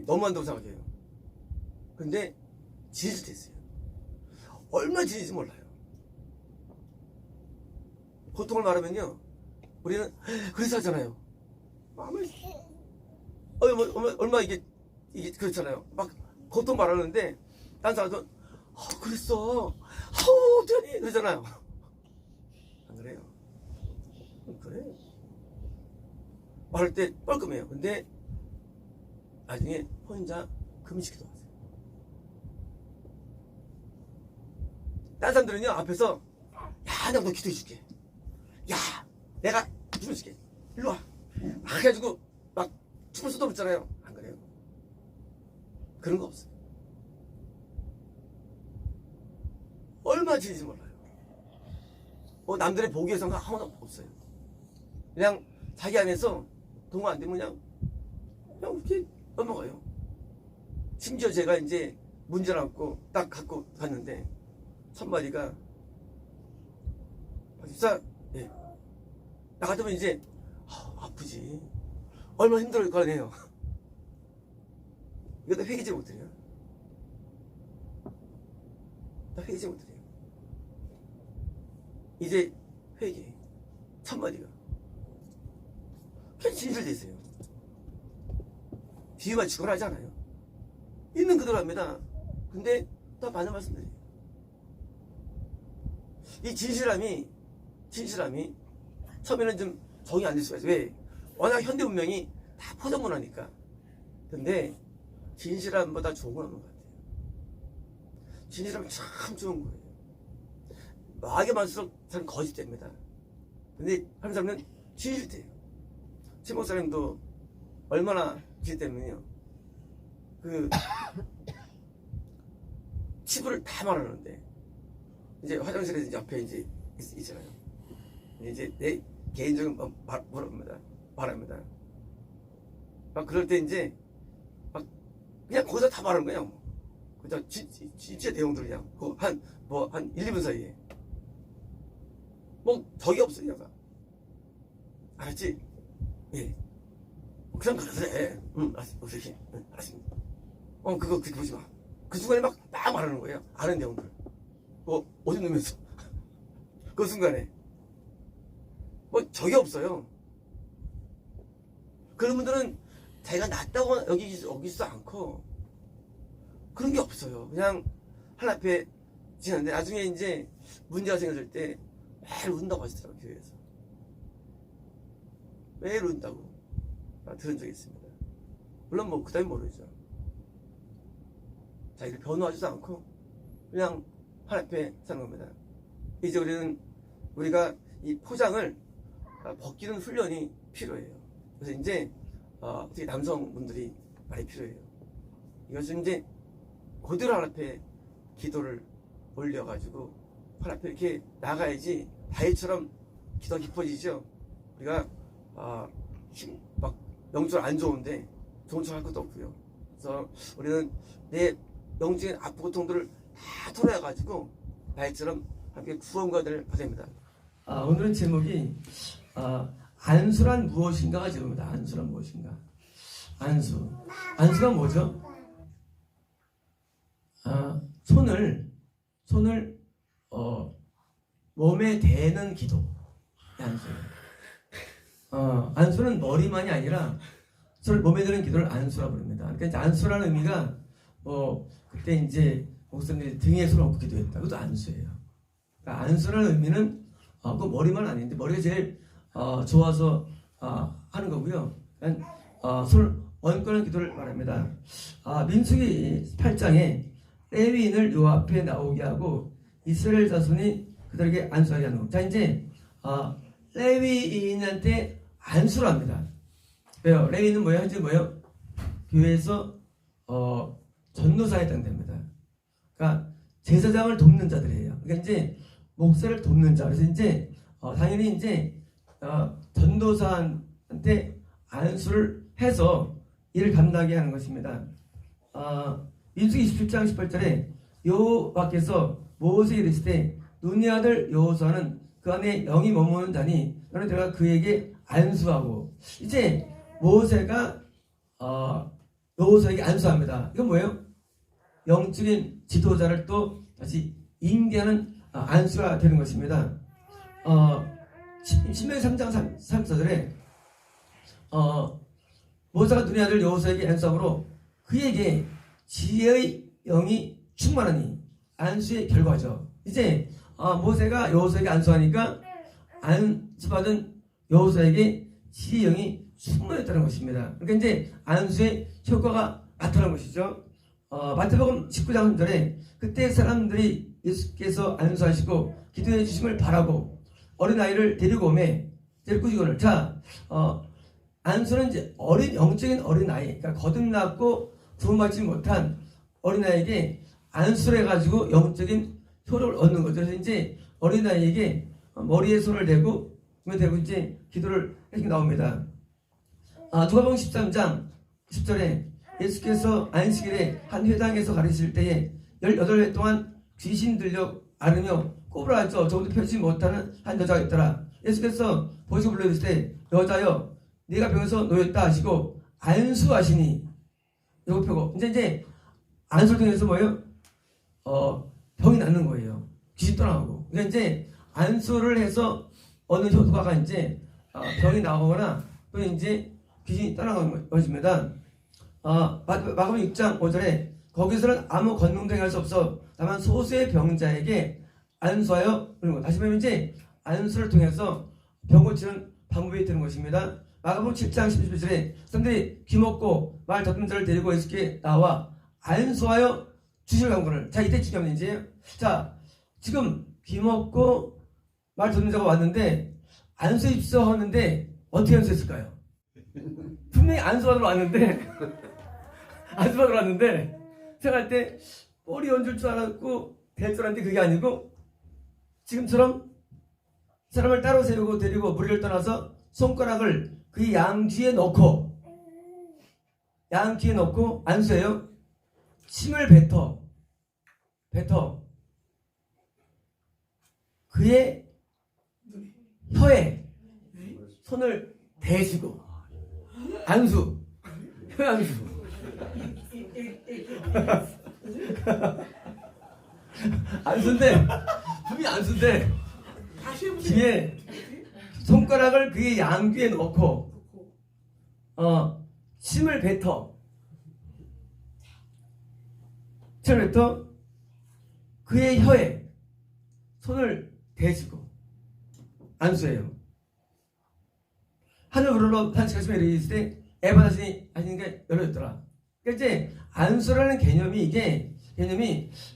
너무한다고 생각해요. 근데 지질됐어요. 얼마나 지질인지 몰라요. 고통을 말하면요, 우리는 그래서 하잖아요. 마음을 얼마 이게 그렇잖아요. 막 고통 말하는데 딴 사람은 그랬어. 어쩌니 그러잖아요. 안 그래요? 그래. 말할 때 뻘끔해요. 근데 나중에 혼자 금식기도 하세요. 딴 사람들은요, 앞에서 야, 내가 너 기도해 줄게. 야, 내가 기도해 줄게. 일로 와. 막 해가지고 막 춤을 쏟아붓잖아요. 안 그래요? 그런 거 없어요. 얼마나 지는지 몰라요. 남들의 보기에서는 아무도 없어요. 그냥 자기 안에서 동화 안 되면 그냥 이렇게 넘어가요. 심지어 제가 이제 문제를 안고 딱 갖고 갔는데 첫마디가 박집사, 예. 나 같으면 이제 아프지. 얼마나 힘들을 거 아니에요. 이거 다 회개지 못해요. 다 회개지 못해요. 이제 회개. 첫마디가 그냥 진실되세요. 뒤에만 죽어라 하지 않아요. 있는 그대로 합니다. 근데 또 많은 말씀드려요. 이 진실함이 처음에는 좀 적응이 안 될 수가 있어요. 왜? 워낙 현대 문명이 다 포장문화니까. 근데 진실함보다 좋은 건 없는 것 같아요. 진실함은 참 좋은 거예요. 마하게 많을수록 저는 거짓됩니다. 근데 한 사람은 진실돼요. 최 목사님도 얼마나 진실되면요, 치부를 다 말하는데 이제 화장실에 옆에 이제 있잖아요. 이제 내 개인적인 말합니다. 막 그럴 때 이제 막 그냥 거기서 다 말하는 거야. 그냥 진짜 내용들 그냥 한 1, 2분 사이에 적이 없어요. 얘가. 알았지? 예. 그냥 그래. 알았어. 알았습니다. 그거 그렇게 보지 마. 그 순간에 막 말하는 거예요. 아는 내용들. 어디 놓으면서. 그 순간에. 적이 없어요. 그런 분들은 자기가 낫다고 여기지도 않고, 그런 게 없어요. 그냥 하나님 앞에 지났는데, 나중에 이제 문제가 생겼을 때 매일 운다고 하시더라고요, 교회에서. 매일 운다고 들은 적이 있습니다. 물론 그 다음에 모르죠. 자기를 변호하지도 않고 그냥 하나님 앞에 사는 겁니다. 이제 우리가 이 포장을 벗기는 훈련이 필요해요. 그래서 이제 특히 남성분들이 많이 필요해요. 이것은 이제 그대로 하나님 앞에 기도를 올려가지고 하나님 앞에 이렇게 나가야지 다윗처럼 기도가 깊어지죠. 우리가 막 영적으로 안 좋은데 좋은 척 할 것도 없고요. 그래서 우리는 내 영적인 아프 고통들을 다 털어가지고 다윗처럼 함께 구원과를 받습니다. 오늘은 제목이 안수란 무엇인가가 제목입니다. 안수란 무엇인가? 안수가 뭐죠? 손을 몸에 대는 기도. 안수예요. 안수는 머리만이 아니라 손을 몸에 대는 기도를 안수라 부릅니다. 그러니까 이제 안수라는 의미가 그때 이제 목사님들이 등에 손을 얹고 기도했다. 그것도 안수예요. 그러니까 안수라는 의미는 그 머리만 아닌데 머리가 제일 좋아서 하는 거고요. 그러니까 손을 얹고 하는 기도를 말합니다. 민수기 8장에 레위인을 요 앞에 나오게 하고 이스라엘 자손이 그들에게 안수하게 하는 거. 자, 이제 레위인한테 안수를 합니다. 왜요? 레위인은 뭐예요? 현재 뭐예요? 교회에서 전도사에 해당됩니다. 그러니까 제사장을 돕는 자들이에요. 그러니까 이제 목사를 돕는 자. 그래서 이제 당연히 이제 전도사한테 안수를 해서 일을 감당하게 하는 것입니다. 민수기 27장 18절에 여호와께서 모세에게 이르시되 눈의 아들 여호수아는 그 안에 영이 머무는 자니 너는 내가 그에게 안수하고. 이제 모세가 여호수아에게 안수합니다. 이건 뭐예요? 영적인 지도자를 또 다시 임대하는 안수가 되는 것입니다. 신명기 3장 3절에 모세가 눈의 아들 여호수아에게 안수함으로 그에게 지혜의 영이 충만하니. 안수의 결과죠. 이제 모세가 여호수아에게 안수하니까 안수받은 여호수아에게 지혜의 영이 충만했다는 것입니다. 그러니까 이제 안수의 효과가 나타난 것이죠. 마태복음 19장 3절에 그때 사람들이 예수께서 안수하시고 기도해 주심을 바라고 어린아이를 데리고 오매 꾸지고를. 자, 안수는 이제 영적인 어린아이, 그러니까 거듭났고 구원받지 못한 어린아이에게 안수를 해가지고 영적인 효력을 얻는 거죠. 그래서 이제 어린아이에게 머리에 손을 대고 이제 기도를 해주고 나옵니다. 누가복음 13장 10절에 예수께서 안식일에 한 회당에서 가르치실 때에 18회 동안 귀신 들려 앓으며 꼽으라 하죠. 저것도 펴지 못하는 한 여자가 있더라. 예수께서 보시고 불러주실 때 여자여 네가 병에서 놓였다 하시고 안수하시니. 이거 펴고 이제 안수를 통해서 뭐예요? 병이 낫는 거예요. 귀신 떠나가고. 그러니까 이제 안수를 해서 어느 효과가 이제 병이 나오거나 또 이제 귀신이 떠나가는 것입니다. 마가복음 6장 5절에 거기서는 아무 권능도 행할 수 없어 다만 소수의 병자에게 안수하여 그런 거. 다시 말하면 이제 안수를 통해서 병 고치는 방법이 되는 것입니다. 마가복음 7장 11절에 사람들이 귀먹고 말 더듬는 자를 데리고 예수께 나와 안수하여 주실 강구를. 자, 이때 중요한 문제예요. 자, 지금 귀먹고 말 듣는 자가 왔는데 안수 입소하는데 어떻게 안수했을까요? 분명히 안수받으러 왔는데 안수받으러 왔는데 생각할 때 머리 얹을 줄 알았고 될 줄 알았는데 그게 아니고 지금처럼 사람을 따로 세우고 데리고 무리를 떠나서 손가락을 그 양 귀에 넣고 안수해요. 침을 뱉어 그의 혀에 손을 대시고 안수. 혀 안수. 안수인데 분명히 안수인데 뒤에 손가락을 그의 양귀에 넣고 침을 뱉어 그의 혀에 손을 대시고 안수해요. 하늘 우러러 탄식하시며 이르시되 때 에바다시니 하시니까 열어졌더라. 그러니까 이제 안수라는 개념이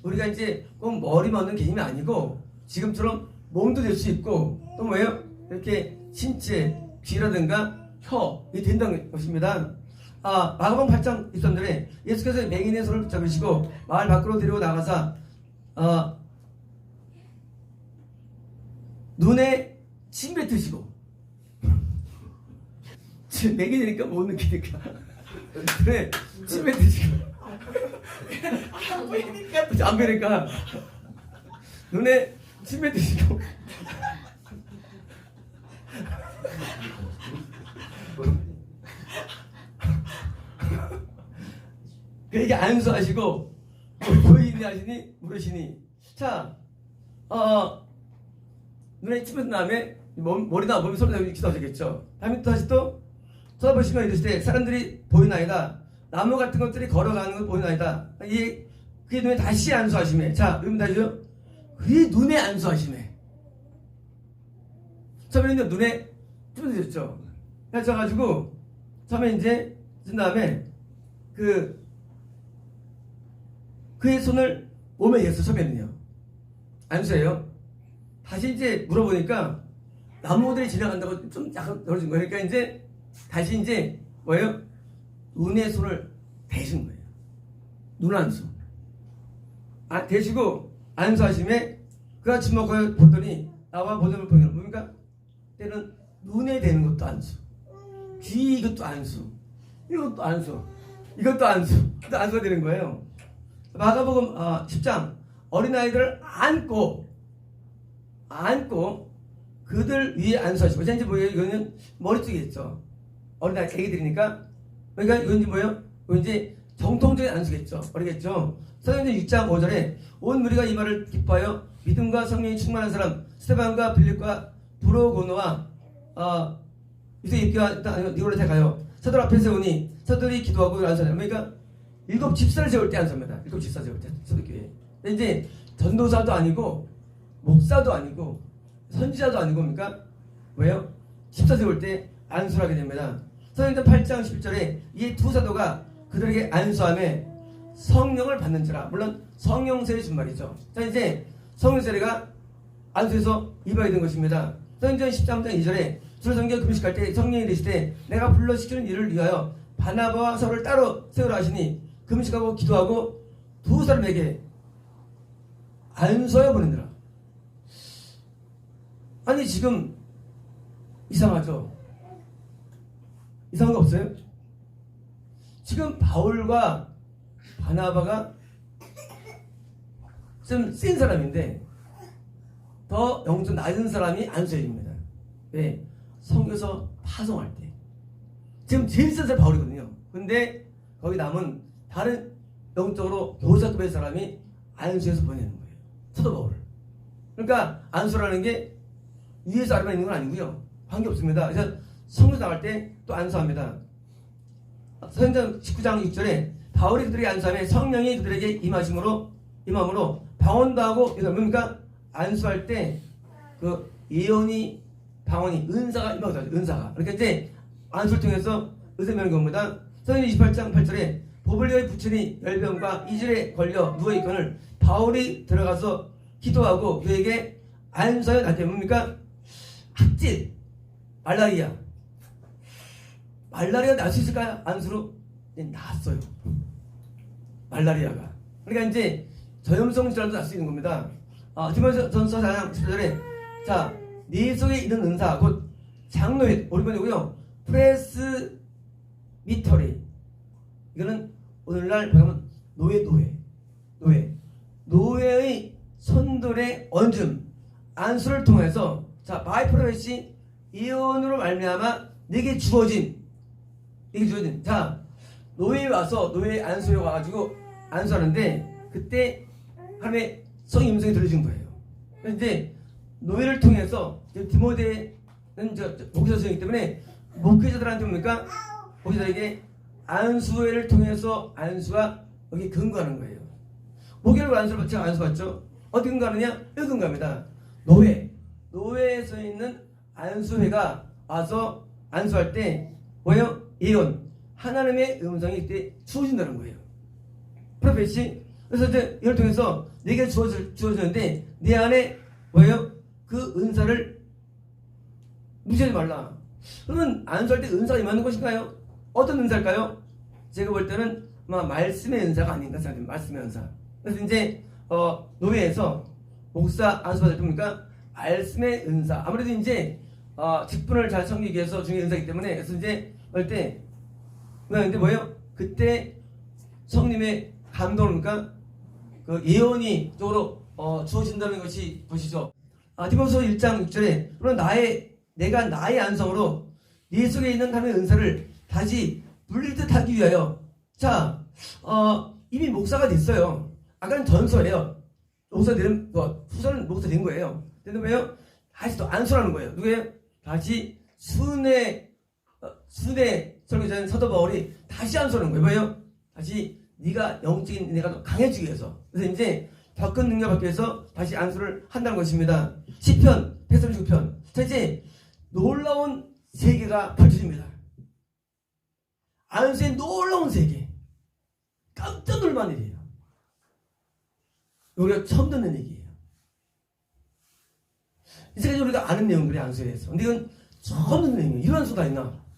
우리가 이제 꼭 머리만 얻는 개념이 아니고 지금처럼 몸도 될 수 있고 또 뭐예요? 이렇게 신체, 귀라든가 혀이 된다는 것입니다. 마가복음 8장 23절에 예수께서 맹인의 손을 붙잡으시고 마을 밖으로 데리고 나가사 눈에 침 뱉으시고 맹인이니까 못 느끼니까 눈에 침 뱉으시고 안 보이니까 눈에 침 뱉으시고 그에게 안수하시고 보이니 하시니 물으시니. 자, 눈에 침 뱉은 다음에 머리나 몸에 손을 대고 기도하셨겠죠. 다음에 또 다시 또 쳐다보시며 이르시되 사람들이 보이나이다. 나무 같은 것들이 걸어가는 것 보이나이다. 그의 눈에 다시 안수하시매. 자, 그러면 다시요. 그의 눈에 안수하시매. 처음에는 눈에 침 뱉으셨죠. 그래가지고 처음에 이제 쓴 다음에 그의 손을 몸에 대서 처음에는요. 안수해요. 다시 이제 물어보니까 나무들이 지나간다고 좀 약간 떨어진 거예요. 그러니까 이제 다시 이제 뭐예요? 눈에 손을 대신 거예요. 눈 안수. 대시고 안수하심에 그가 주먹을 보더니 나와 보는 걸 보이는 뭡니까? 때는 눈에 대는 것도 안수. 귀 이것도 안수. 이것도 안수. 이것도 안수. 또 안수가 되는 거예요. 마가복음 10장 어린아이들을 안고 그들 위에 안수하시고. 자, 이제 뭐예요? 이거는 머리 쪽에 있죠. 어린아이 애기들이니까. 그러니까 이건 이제 뭐예요? 이건 이제 정통적인 안수겠죠. 모르겠죠? 사도행전 6장 5절에 온 무리가 이 말을 기뻐하여 믿음과 성령이 충만한 사람 스테반과 빌립과 브로고노와 유대 입교와 니고라테 가요. 사도들 앞에 세우니 사도들이 기도하고 안수하냐. 그러니까 7 집사를 세울 때 안수합니다. 7 집사 세울 때 사도교회. 근데 이제 전도사도 아니고 목사도 아니고 선지자도 아니고 뭡니까? 왜요? 집사 세울 때 안수를 하게 됩니다. 사도행전 8장 11절에 이 두 사도가 그들에게 안수함에 성령을 받는지라. 물론 성령 세례 준 말이죠. 자, 이제 성령 세례가 안수에서 이루어야 된 것입니다. 사도행전 13장 2절에 주일성경 금식할 때 성령이 이르시되 내가 불러시키는 일을 위하여 바나바와 사울을 따로 세우라 하시니 금식하고 기도하고 두 사람에게 안수하여 보내느라. 아니 지금 이상하죠? 이상한 거 없어요? 지금 바울과 바나바가 좀 센 사람인데 더 영적 낮은 사람이 안수해줍니다. 왜? 성교서 파송할 때 지금 제일 센 사람이 바울이거든요. 근데 거기 남은 다른 영적으로 교사급의 사람이 안수해서 보내는 거예요. 사도 바울을. 그러니까 안수라는 게 위에서 아래만 있는 건 아니고요. 관계없습니다. 그래서 성교 나갈 때 또 안수합니다. 사도행전 19장 6절에 바울이 그들에게 안수함에 성령이 그들에게 임함으로 방언도 하고. 그래서 뭡니까? 안수할 때 그 예언이 방언이 은사가 임하거든요. 은사가. 그러니까 이제 안수를 통해서 의사 면하는 겁니다. 사도행전 28장 8절에 보블리오의 부친이 열병과 이질에 걸려 누워있거늘 바울이 들어가서 기도하고 그에게 안수하여 낫게. 뭡니까? 학질, 말라리아 날 수 있을까요? 안수로? 나았어요. 말라리아가. 그러니까 이제 저염성 질환도 날 수 있는 겁니다. 디모데전서 4장 10절에 자, 네 속에 있는 은사 곧 장로회 오리번이고요. 프레스비터리. 이거는 오늘날 보면 노예의 손들의 언줌 안수를 통해서 자, 바이 프로페시 예언으로 말미암아 내게 주어진 자, 노예에 와서 노예 안수에 와가지고 안수하는데 그때 하나님의 성의 음성이 들려준 거예요. 그래서 이제 노예를 통해서 디모데는 목회자 선생이기 때문에 목회자들한테 뭡니까? 목회자에게 안수회를 통해서 안수가 여기 근거하는 거예요. 목회를 제가 안수받죠? 어디 근거하느냐? 여기 근거합니다. 노예에서 있는 안수회가 와서 안수할 때 뭐예요? 예언, 하나님의 음성이 그때 주어진다는 거예요. 프로페시. 그래서 이제 이걸 통해서 내게 주어지는데 내 안에 뭐예요? 그 은사를 무시하지 말라. 그러면 안수할 때 은사가 임하는 것인가요? 어떤 은사일까요? 제가 볼 때는 아마 말씀의 은사가 아닌가 생각합니다. 말씀의 은사. 그래서 이제 노예에서 목사 안수받을 때입니까? 말씀의 은사. 아무래도 이제 직분을 잘 섬기기 위해서 중요한 은사이기 때문에 그래서 이제 할 때 근데 뭐예요? 그때 성님의 감동입니까? 그 예언이 쪽으로 주어진다는 것이 보시죠. 디모데후서 1장 6절에 물론 내가 나의 안성으로 네 속에 있는 하나님의 은사를 다시 물리듯 하기 위하여. 자, 이미 목사가 됐어요. 아까는 전서예요. 목사 되는 후서는 목사 된 거예요. 근데 왜요? 다시 또 안수라는 거예요. 누구예요? 다시 순회 설교자인 사도 바울이 다시 안수하는 거예요. 왜요? 다시 네가 영적인 내가 더 강해지기 위해서. 그래서 이제 겪은 능력 받기 위해서 다시 안수를 한다는 것입니다. 시편 139편. 자, 이제 놀라운 세계가 펼쳐집니다. 안수의 놀라운 세계. 깜짝 놀란 일이에요. 우리가 처음 듣는 얘기예요. 이제까지 우리가 아는 내용들이 안수에 대해서. 근데 이건 처음 듣는 내용이에요. 이런 안수가 있나?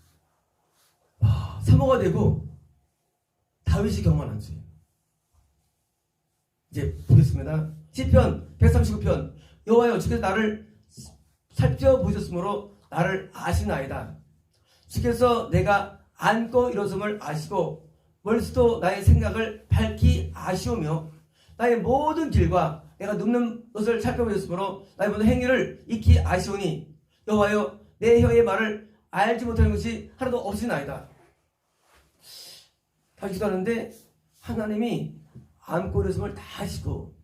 사모가 되고 다윗이 경험한 안수예요. 이제 보겠습니다. 시편 139편. 여호와여 주께서 나를 살펴보셨으므로 나를 아시나이다. 주께서 내가 앉고 일어섬을 아시고 멀리서도 나의 생각을 밝히 아시오며 나의 모든 길과 내가 눕는 것을 살펴보셨으므로 나의 모든 행위를 익히 아시오니 여호와여 내 혀의 말을 알지 못하는 것이 하나도 없으나이다. 다 기도하는데 하나님이 안고 일어섬을 다 하시고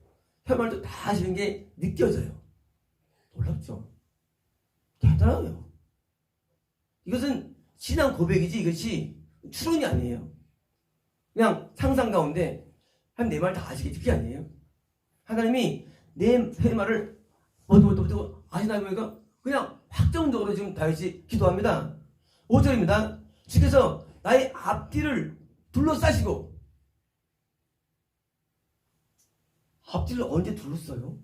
혀말도 다 하시는 게 느껴져요. 놀랍죠? 대단해요. 이것은 신앙 고백이지 이것이 추론이 아니에요. 그냥 상상 가운데 한 내 말 다 아시겠지 그게 아니에요. 하나님이 내 혀의 말을 뭐도 아시나 보니까 그냥 확정적으로 지금 다윗이 기도합니다. 5절입니다. 주께서 나의 앞뒤를 둘러싸시고 앞뒤를 언제 둘러싸요?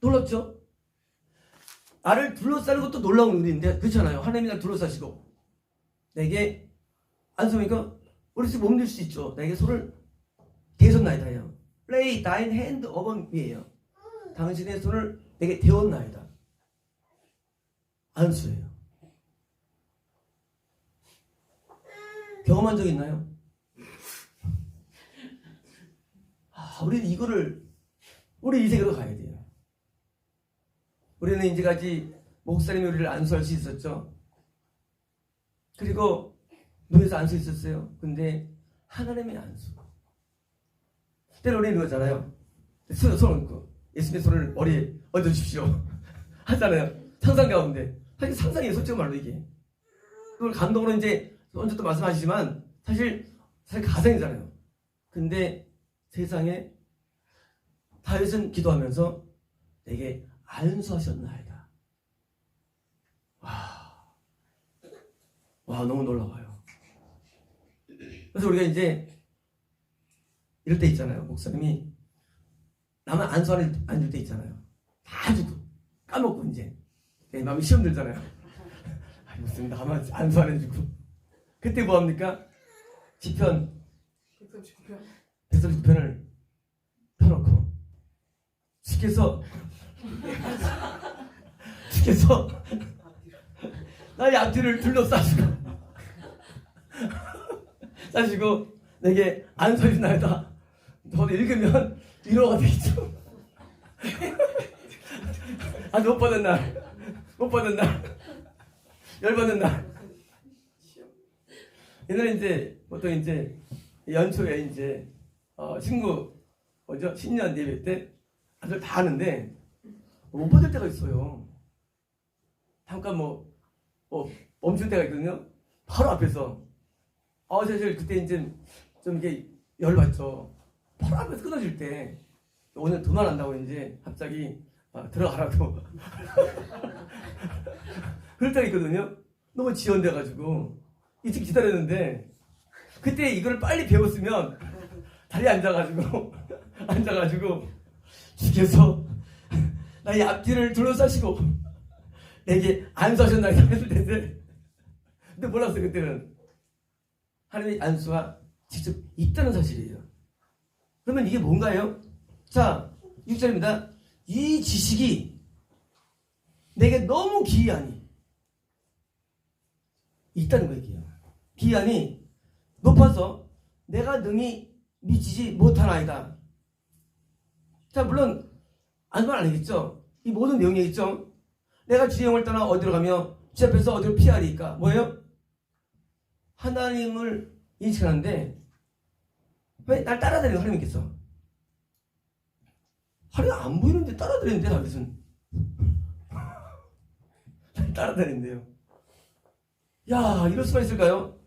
놀랍죠? 나를 둘러싸는 것도 놀라운 일인데 그렇잖아요. 하나님이 나를 둘러싸시고 내게 안습니까? 우리 지금 몸들 수 있죠. 내게 손을 대었나이다요. Lay thine hand upon me예요. 당신의 손을 내게 대었나이다. 안수예요. 경험한 적 있나요? 우리는 이거를 우리 이 세계로 가야 돼요. 우리는 이제까지 목사님이 우리를 안수할 수 있었죠. 그리고 눈에서 안수 있었어요. 근데 하나님의 안수. 때로 우리는 그러잖아요. 손 얹고 예수님의 손을 머리에 얹어주십시오. 하잖아요. 상상 가운데. 사실 상상이에요. 솔직히 말로 이게. 그걸 감동으로 이제 언제 또 말씀하시지만 사실 가상이잖아요. 근데 세상에 다윗은 기도하면서 내게 안수하셨나이다. 와 너무 놀라워요. 그래서 우리가 이제 이럴 때 있잖아요. 목사님이 나만 안수하는 안줄 때 있잖아요. 다 주고 까먹고 이제 내 마음이 시험 들잖아요. 목사님 나만 안수 안 해주고 그때 뭐합니까? 시편 139편을 펴놓고 주께서 나의 앞뒤를 둘러싸시고 싸시고 내게 안수하셨나이다. 저도 읽으면 위로가 되겠죠. 아주 못 받은 날 열받는 날. 옛날에 이제 보통 이제 연초에 이제 친구 신년 예배 때 다들 다 하는데 못 받을 때가 있어요. 잠깐 멈출 때가 있거든요. 바로 앞에서 사실 그때 이제 좀 이게 열받죠. 바로 앞에서 끊어질 때 오늘 돈 안 한다고 이제 갑자기 들어가라고 그럴 때가 있거든요. 너무 지연돼가지고 일찍 기다렸는데 그때 이걸 빨리 배웠으면 다리에 앉아가지고 주께서 나의 앞뒤를 둘러싸시고 내게 안수하셨나이다 했을 텐데 근데 몰랐어요. 그때는 하나님의 안수가 직접 있다는 사실이에요. 그러면 이게 뭔가요? 자 6절입니다. 이 지식이 내게 너무 기이하니 있다는 거예요. 기이하니 높아서 내가 능히 미치지 못하나이다. 자 물론 안만 아니겠죠. 이 모든 내용이 있죠. 내가 주의 영을 떠나 어디로 가며 주 앞에서 어디로 피하리까? 뭐예요? 하나님을 인식하는데 왜 날 따라다니는 하나님께서 하나님 안 보이는데 따라다니는데 다윗은 따라다니는데요. 야 이럴 수가 있을까요?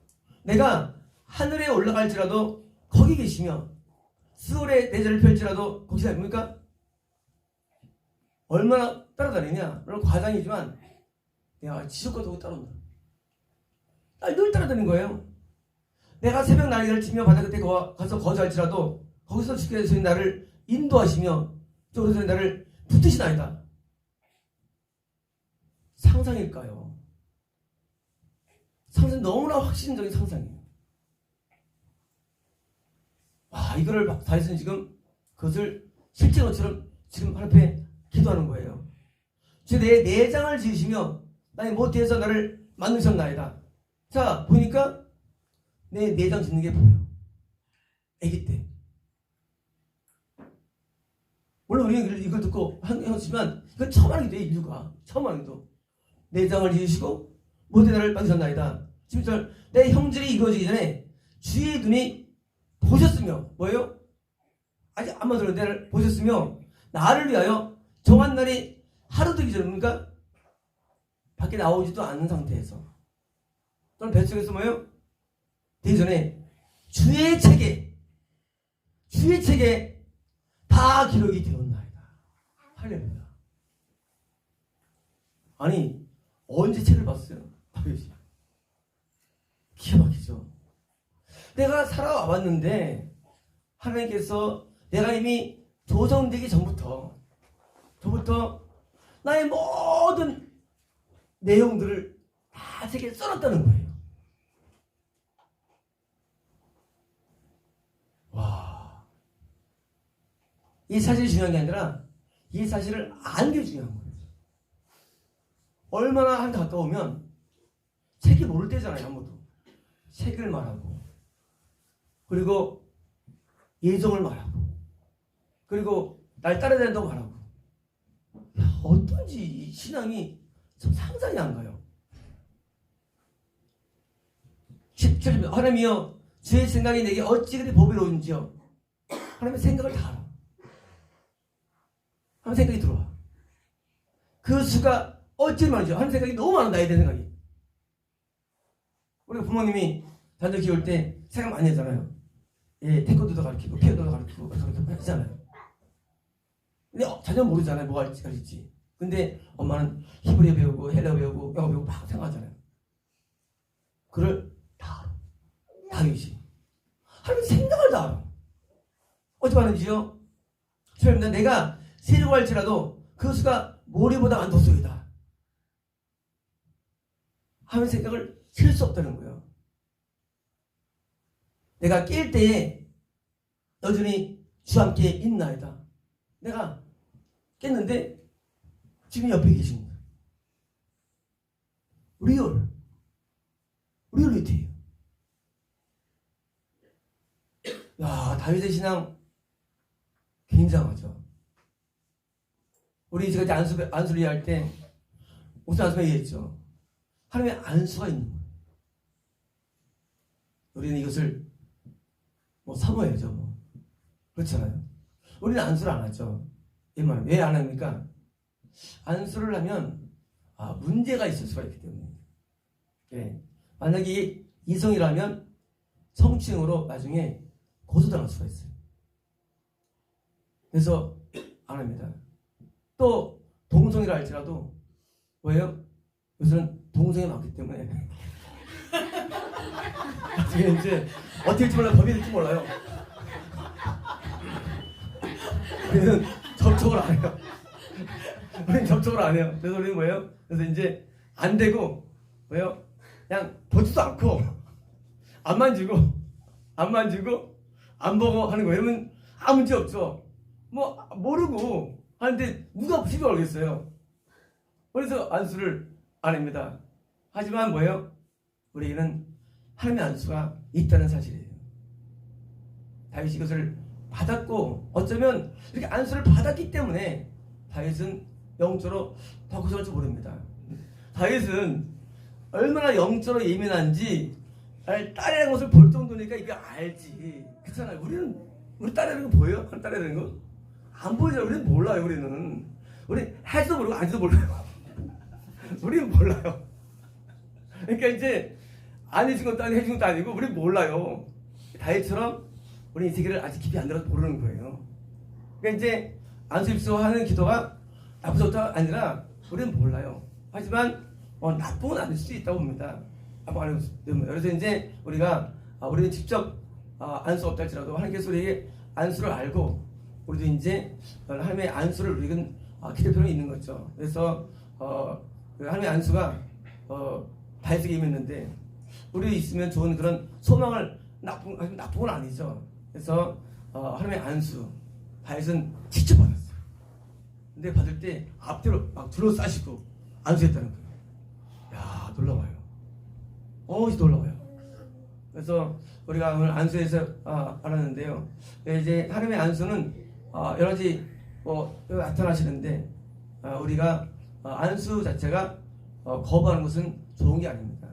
내가 하늘에 올라갈지라도 거기 계시며 스올의 내전을 펼지라도 거기서 아닙니까? 얼마나 따라다니냐? 물론 과장이지만 내가 지속과 도구 따라온다. 늘 따라다니는 거예요. 내가 새벽 날개를 치며 바다 끝에 가서 거주할지라도 거기서 주께서 나를 인도하시며 저기서 나를 붙드시나이다. 상상일까요? 상상 너무나 확신적인 상상이에요. 이거를 다윗은 지금 그것을 실제 것처럼 지금 하나님 앞에 기도하는 거예요. 주 내 내장을 지으시며 나의 모태에서 나를 만드셨나이다. 자 보니까 내 내장 짓는 게 보여. 아기 때. 물론 우리는 이걸 듣고 하지만 그건 처음 하는 게 돼, 인류가. 처음 하는 게. 내장을 지으시고 모든 나라를 만드셨나이다. 11절 내 형질이 이루어지기 전에 주의 눈이 보셨으며 뭐예요? 아직 안 만들었는데 나를 보셨으며 나를 위하여 정한 날이 하루 되기 전입니까? 밖에 나오지도 않는 상태에서 또는 뱃속에서 뭐예요? 되기 전에 주의 책에 다 기록이 되었나이다. 할렐루야. 아니 언제 책을 봤어요? 다윗이. 기가 막히죠. 내가 살아와 봤는데 하나님께서 내가 이미 조성되기 전부터 나의 모든 내용들을 다 책에 써놨다는 거예요. 와, 이 사실이 중요한 게 아니라 이 사실을 아는 게 중요한 거예요. 얼마나 한 가까우면 책이 모를 때잖아요. 아무도 책을 말하고 그리고 예정을 말하고 그리고 날 따라야 된다고 말하고 어떤지 이 신앙이 좀 상상이 안 가요. 17절 하나님이여 주의 생각이 내게 어찌 그리 보배로운지요. 하나님의 생각을 다 알아. 하나님 생각이 들어와. 그 수가 어찌 많은지 하나님 생각이 너무 많아. 나에 대한 생각이. 우리 부모님이 자녀 키울 때 생각 많이 하잖아요. 예, 태권도도 가르치고 피아노도 가르치고 그렇게 하잖아요. 근데 자녀는 모르잖아요. 뭐 할지. 근데 엄마는 히브리어 배우고 헬라어 배우고 영어 배우고 막 생각하잖아요. 그걸 다 알아. 다윗이. 하나님 생각을 다 알아. 어찌 하는지요? 처음에 내가 세려고 할지라도 그 수가 모래보다 많도소이다. 하나님 생각을 셀 수 없다는 거예요. 내가 깰 때에 여전히 주와 함께 있나이다. 내가 깼는데 지금 옆에 계신 거예요. 리얼리티예요. 야, 다윗의 신앙 굉장하죠. 우리 제가 안수를 이해할 때 무슨 안수가 이해했죠? 하나님의 안수가 있는 거예요. 우리는 이것을 사모해야죠. 그렇잖아요. 우리는 안수를 안 하죠. 왜 안 합니까? 안수를 하면 문제가 있을 수가 있기 때문에. 예. 만약에 이성이라면 성추행으로 나중에 고소당할 수가 있어요. 그래서 안 합니다. 또 동성이라 할지라도 뭐예요? 요새는 동성이 많기 때문에 나중에 이제 어떻게 될지 몰라요. 법이 될지 몰라요. 우리는 접촉을 안 해요. 우리는 접촉을 안 해요. 그래서 우리는 뭐예요? 그래서 이제 안 되고 뭐예요? 그냥 보지도 않고 안 만지고 안 보고 하는 거예요. 이러면 아무 문제 없죠. 모르고 하는데 누가 필요 알겠어요. 그래서 안수를 안 합니다. 하지만 뭐예요? 우리는 하나님의 안수가 있다는 사실이에요. 다윗이 이것을 받았고 어쩌면 이렇게 안수를 받았기 때문에 다윗은 영적으로 더 고생할 줄 모릅니다. 다윗은 얼마나 영적으로 예민한지 딸이라는 것을 볼 정도니까 이게 알지. 그렇잖아요. 우리 딸이라는 거 보여요? 딸이라는 거? 안 보이죠. 우리는 몰라요. 우리 해도 모르고 안 해도 몰라요. 우리는 몰라요. 그러니까 이제 안 해준 것도 아니고 해준 것도 아니고 우리는 몰라요. 다윗처럼 우리 이 세계를 아직 깊이 안 들어서 모르는 거예요. 그러니까 이제 안수 입수하는 기도가 나쁜 것도 아니라 우리는 몰라요. 하지만 나쁜 건 아닐 수도 있다고 봅니다. 그래서 이제 우리는 직접 안수 없다 할지라도 하나님께서 우리에게 안수를 알고 우리도 이제 하나님의 안수를 우리는 기대 필요는 있는 거죠. 그래서 하나님의 안수가 다윗에게 임했는데 우리 있으면 좋은 그런 소망을 나쁜 건 아니죠. 그래서 하나님의 안수 다윗은 직접 받았어요. 근데 받을 때 앞뒤로 막 둘러싸시고 안수했다는 거예요. 야, 놀라워요. 놀라워요. 그래서 우리가 오늘 안수에서 알았는데요. 이제 하나님의 안수는 여러 가지 나타나시는데 우리가 안수 자체가 거부하는 것은 좋은 게 아닙니다.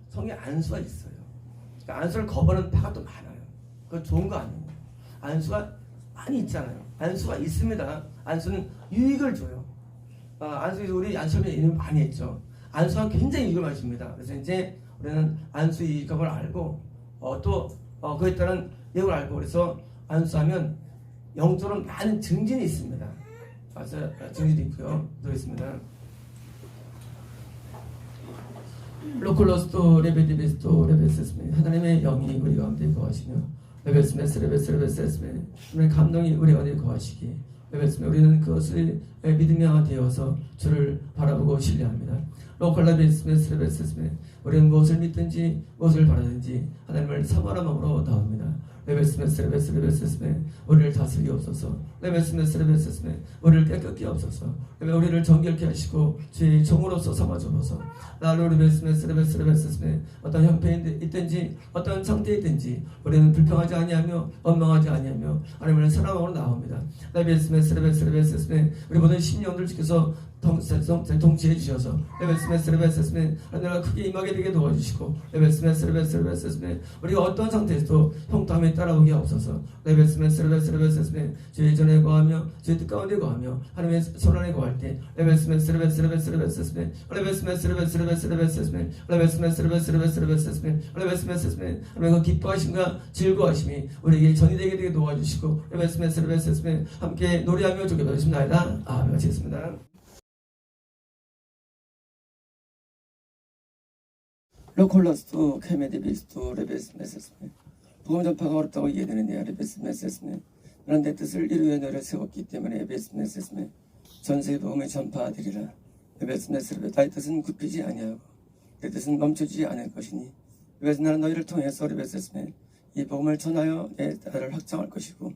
성경에 안수가 있어요. 그러니까 안수를 거부하는 파가 또 많아요. 그건 좋은 거 아니에요. 안수가 많이 있잖아요. 안수가 있습니다. 안수는 유익을 줘요. 안수에서 우리 안수를 이름 많이 했죠. 안수가 굉장히 유익을 많이 줍니다. 그래서 이제 우리는 안수 유익을 알고 그에 따른 내용을 알고 그래서 안수하면 영적으로 많은 증진이 있습니다. 그래서 증진이 있고요. 또 있습니다. 로클로스토 레베디베스토 레베세스메 하나님의 영이 우리 가운데 거하시며 레베스메스 레베스메 하나님의 감동이 우리 가운데 거하시기 레베스메 우리는 그것을 믿으며 되어서 주를 바라보고 신뢰합니다. 로컬라베스메스 레베스메 우리는 무엇을 믿든지 무엇을 바라든지 하나님을 사모하는 마음으로 나옵니다. 레베스메스 우리를 다스리옵소서. 레베스메스 우리를 깨끗게 하옵소서. 우리를 정결케 하시고 주의 종으로서 삼아주옵소서. 나로 레베스메스 어떤 형편이 있든지 어떤 상태에 있든지 우리는 불평하지 아니하며 원망하지 아니하며 하나님을 사랑하고 나옵니다. 레베스메스 우리 모든 심령들 지켜서 동치해 주셔서 레베스메스 하나님과 크게 임하게 되게 도와주시고 레베스메스 우리가 어떤 상태에서도 형통함에 따라오게 하옵소서. 레베스메스 주의 전에 거하며 주의 뜻 가운데 거하며 하나님의 손 안에 거할 때 레베스메스 하나님의 기뻐하심과 즐거워하심이 우리에게 전이 되게 도와주시고 레베스메스 함께 노래하며 주게 받으십니다. 아멘. 마치겠습니다. 로콜라스토 케메디비스토 레베스메세스메 복음 전파가 어렵다고 이해되는데 레베스메세스메 나는 내 뜻을 이루어 너를 세웠기 때문에 레베스메세스메 전세계 복음을 전파하리라. 레베스메세스메 나의 뜻은 굽히지 아니하고 내 뜻은 멈추지 않을 것이니 그래서 나는 너희를 통해서 레베스메 이 복음을 전하여 내 나라를 확장할 것이고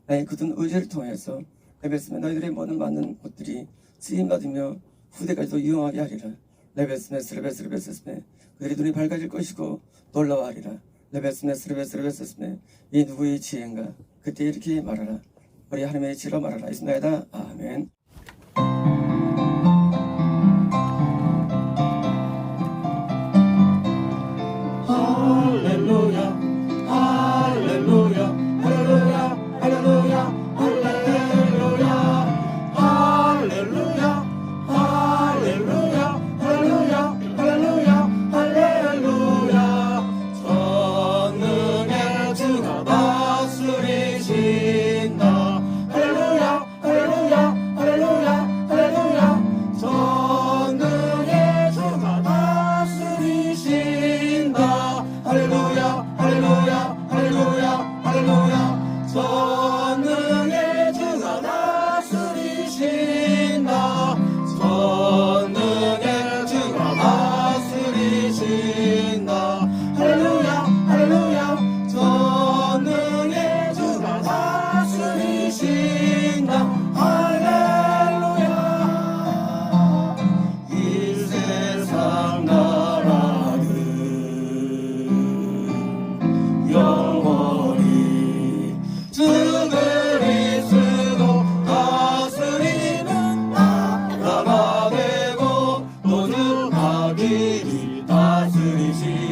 나의 굳은 의지를 통해서 레베스메 너희들의 모든 많은 것들이 쓰임받으며 후대까지도 유용하게 하리라. 레베스메스 그들의 눈이 밝아질 것이고 놀라워하리라. 레베스메스 이 누구의 지혜인가 그때 이렇게 말하라. 우리 하나님의 지혜로 말하라. 있습니다. 아멘. 할렐루야 할렐루야 할렐루야 할렐루야 할렐루야 할렐루야 할렐루야 할렐루야 할렐루야 전능의 주가 다스리신다. 할렐루야 할렐루야 할렐루야 할렐루야 전능의 주가 다스리신다. 할렐루야 할렐루야 할렐루야 할렐루야 전능의 주가 다스리신다. 전능의 주가 다스리신다. 할렐루야 할렐루야 전능의 주가 다스리신다. 할렐루야 이 세상 나라는 영원히 주 그리스도 다스리는 나라가 되고 모든 악인이 다스리시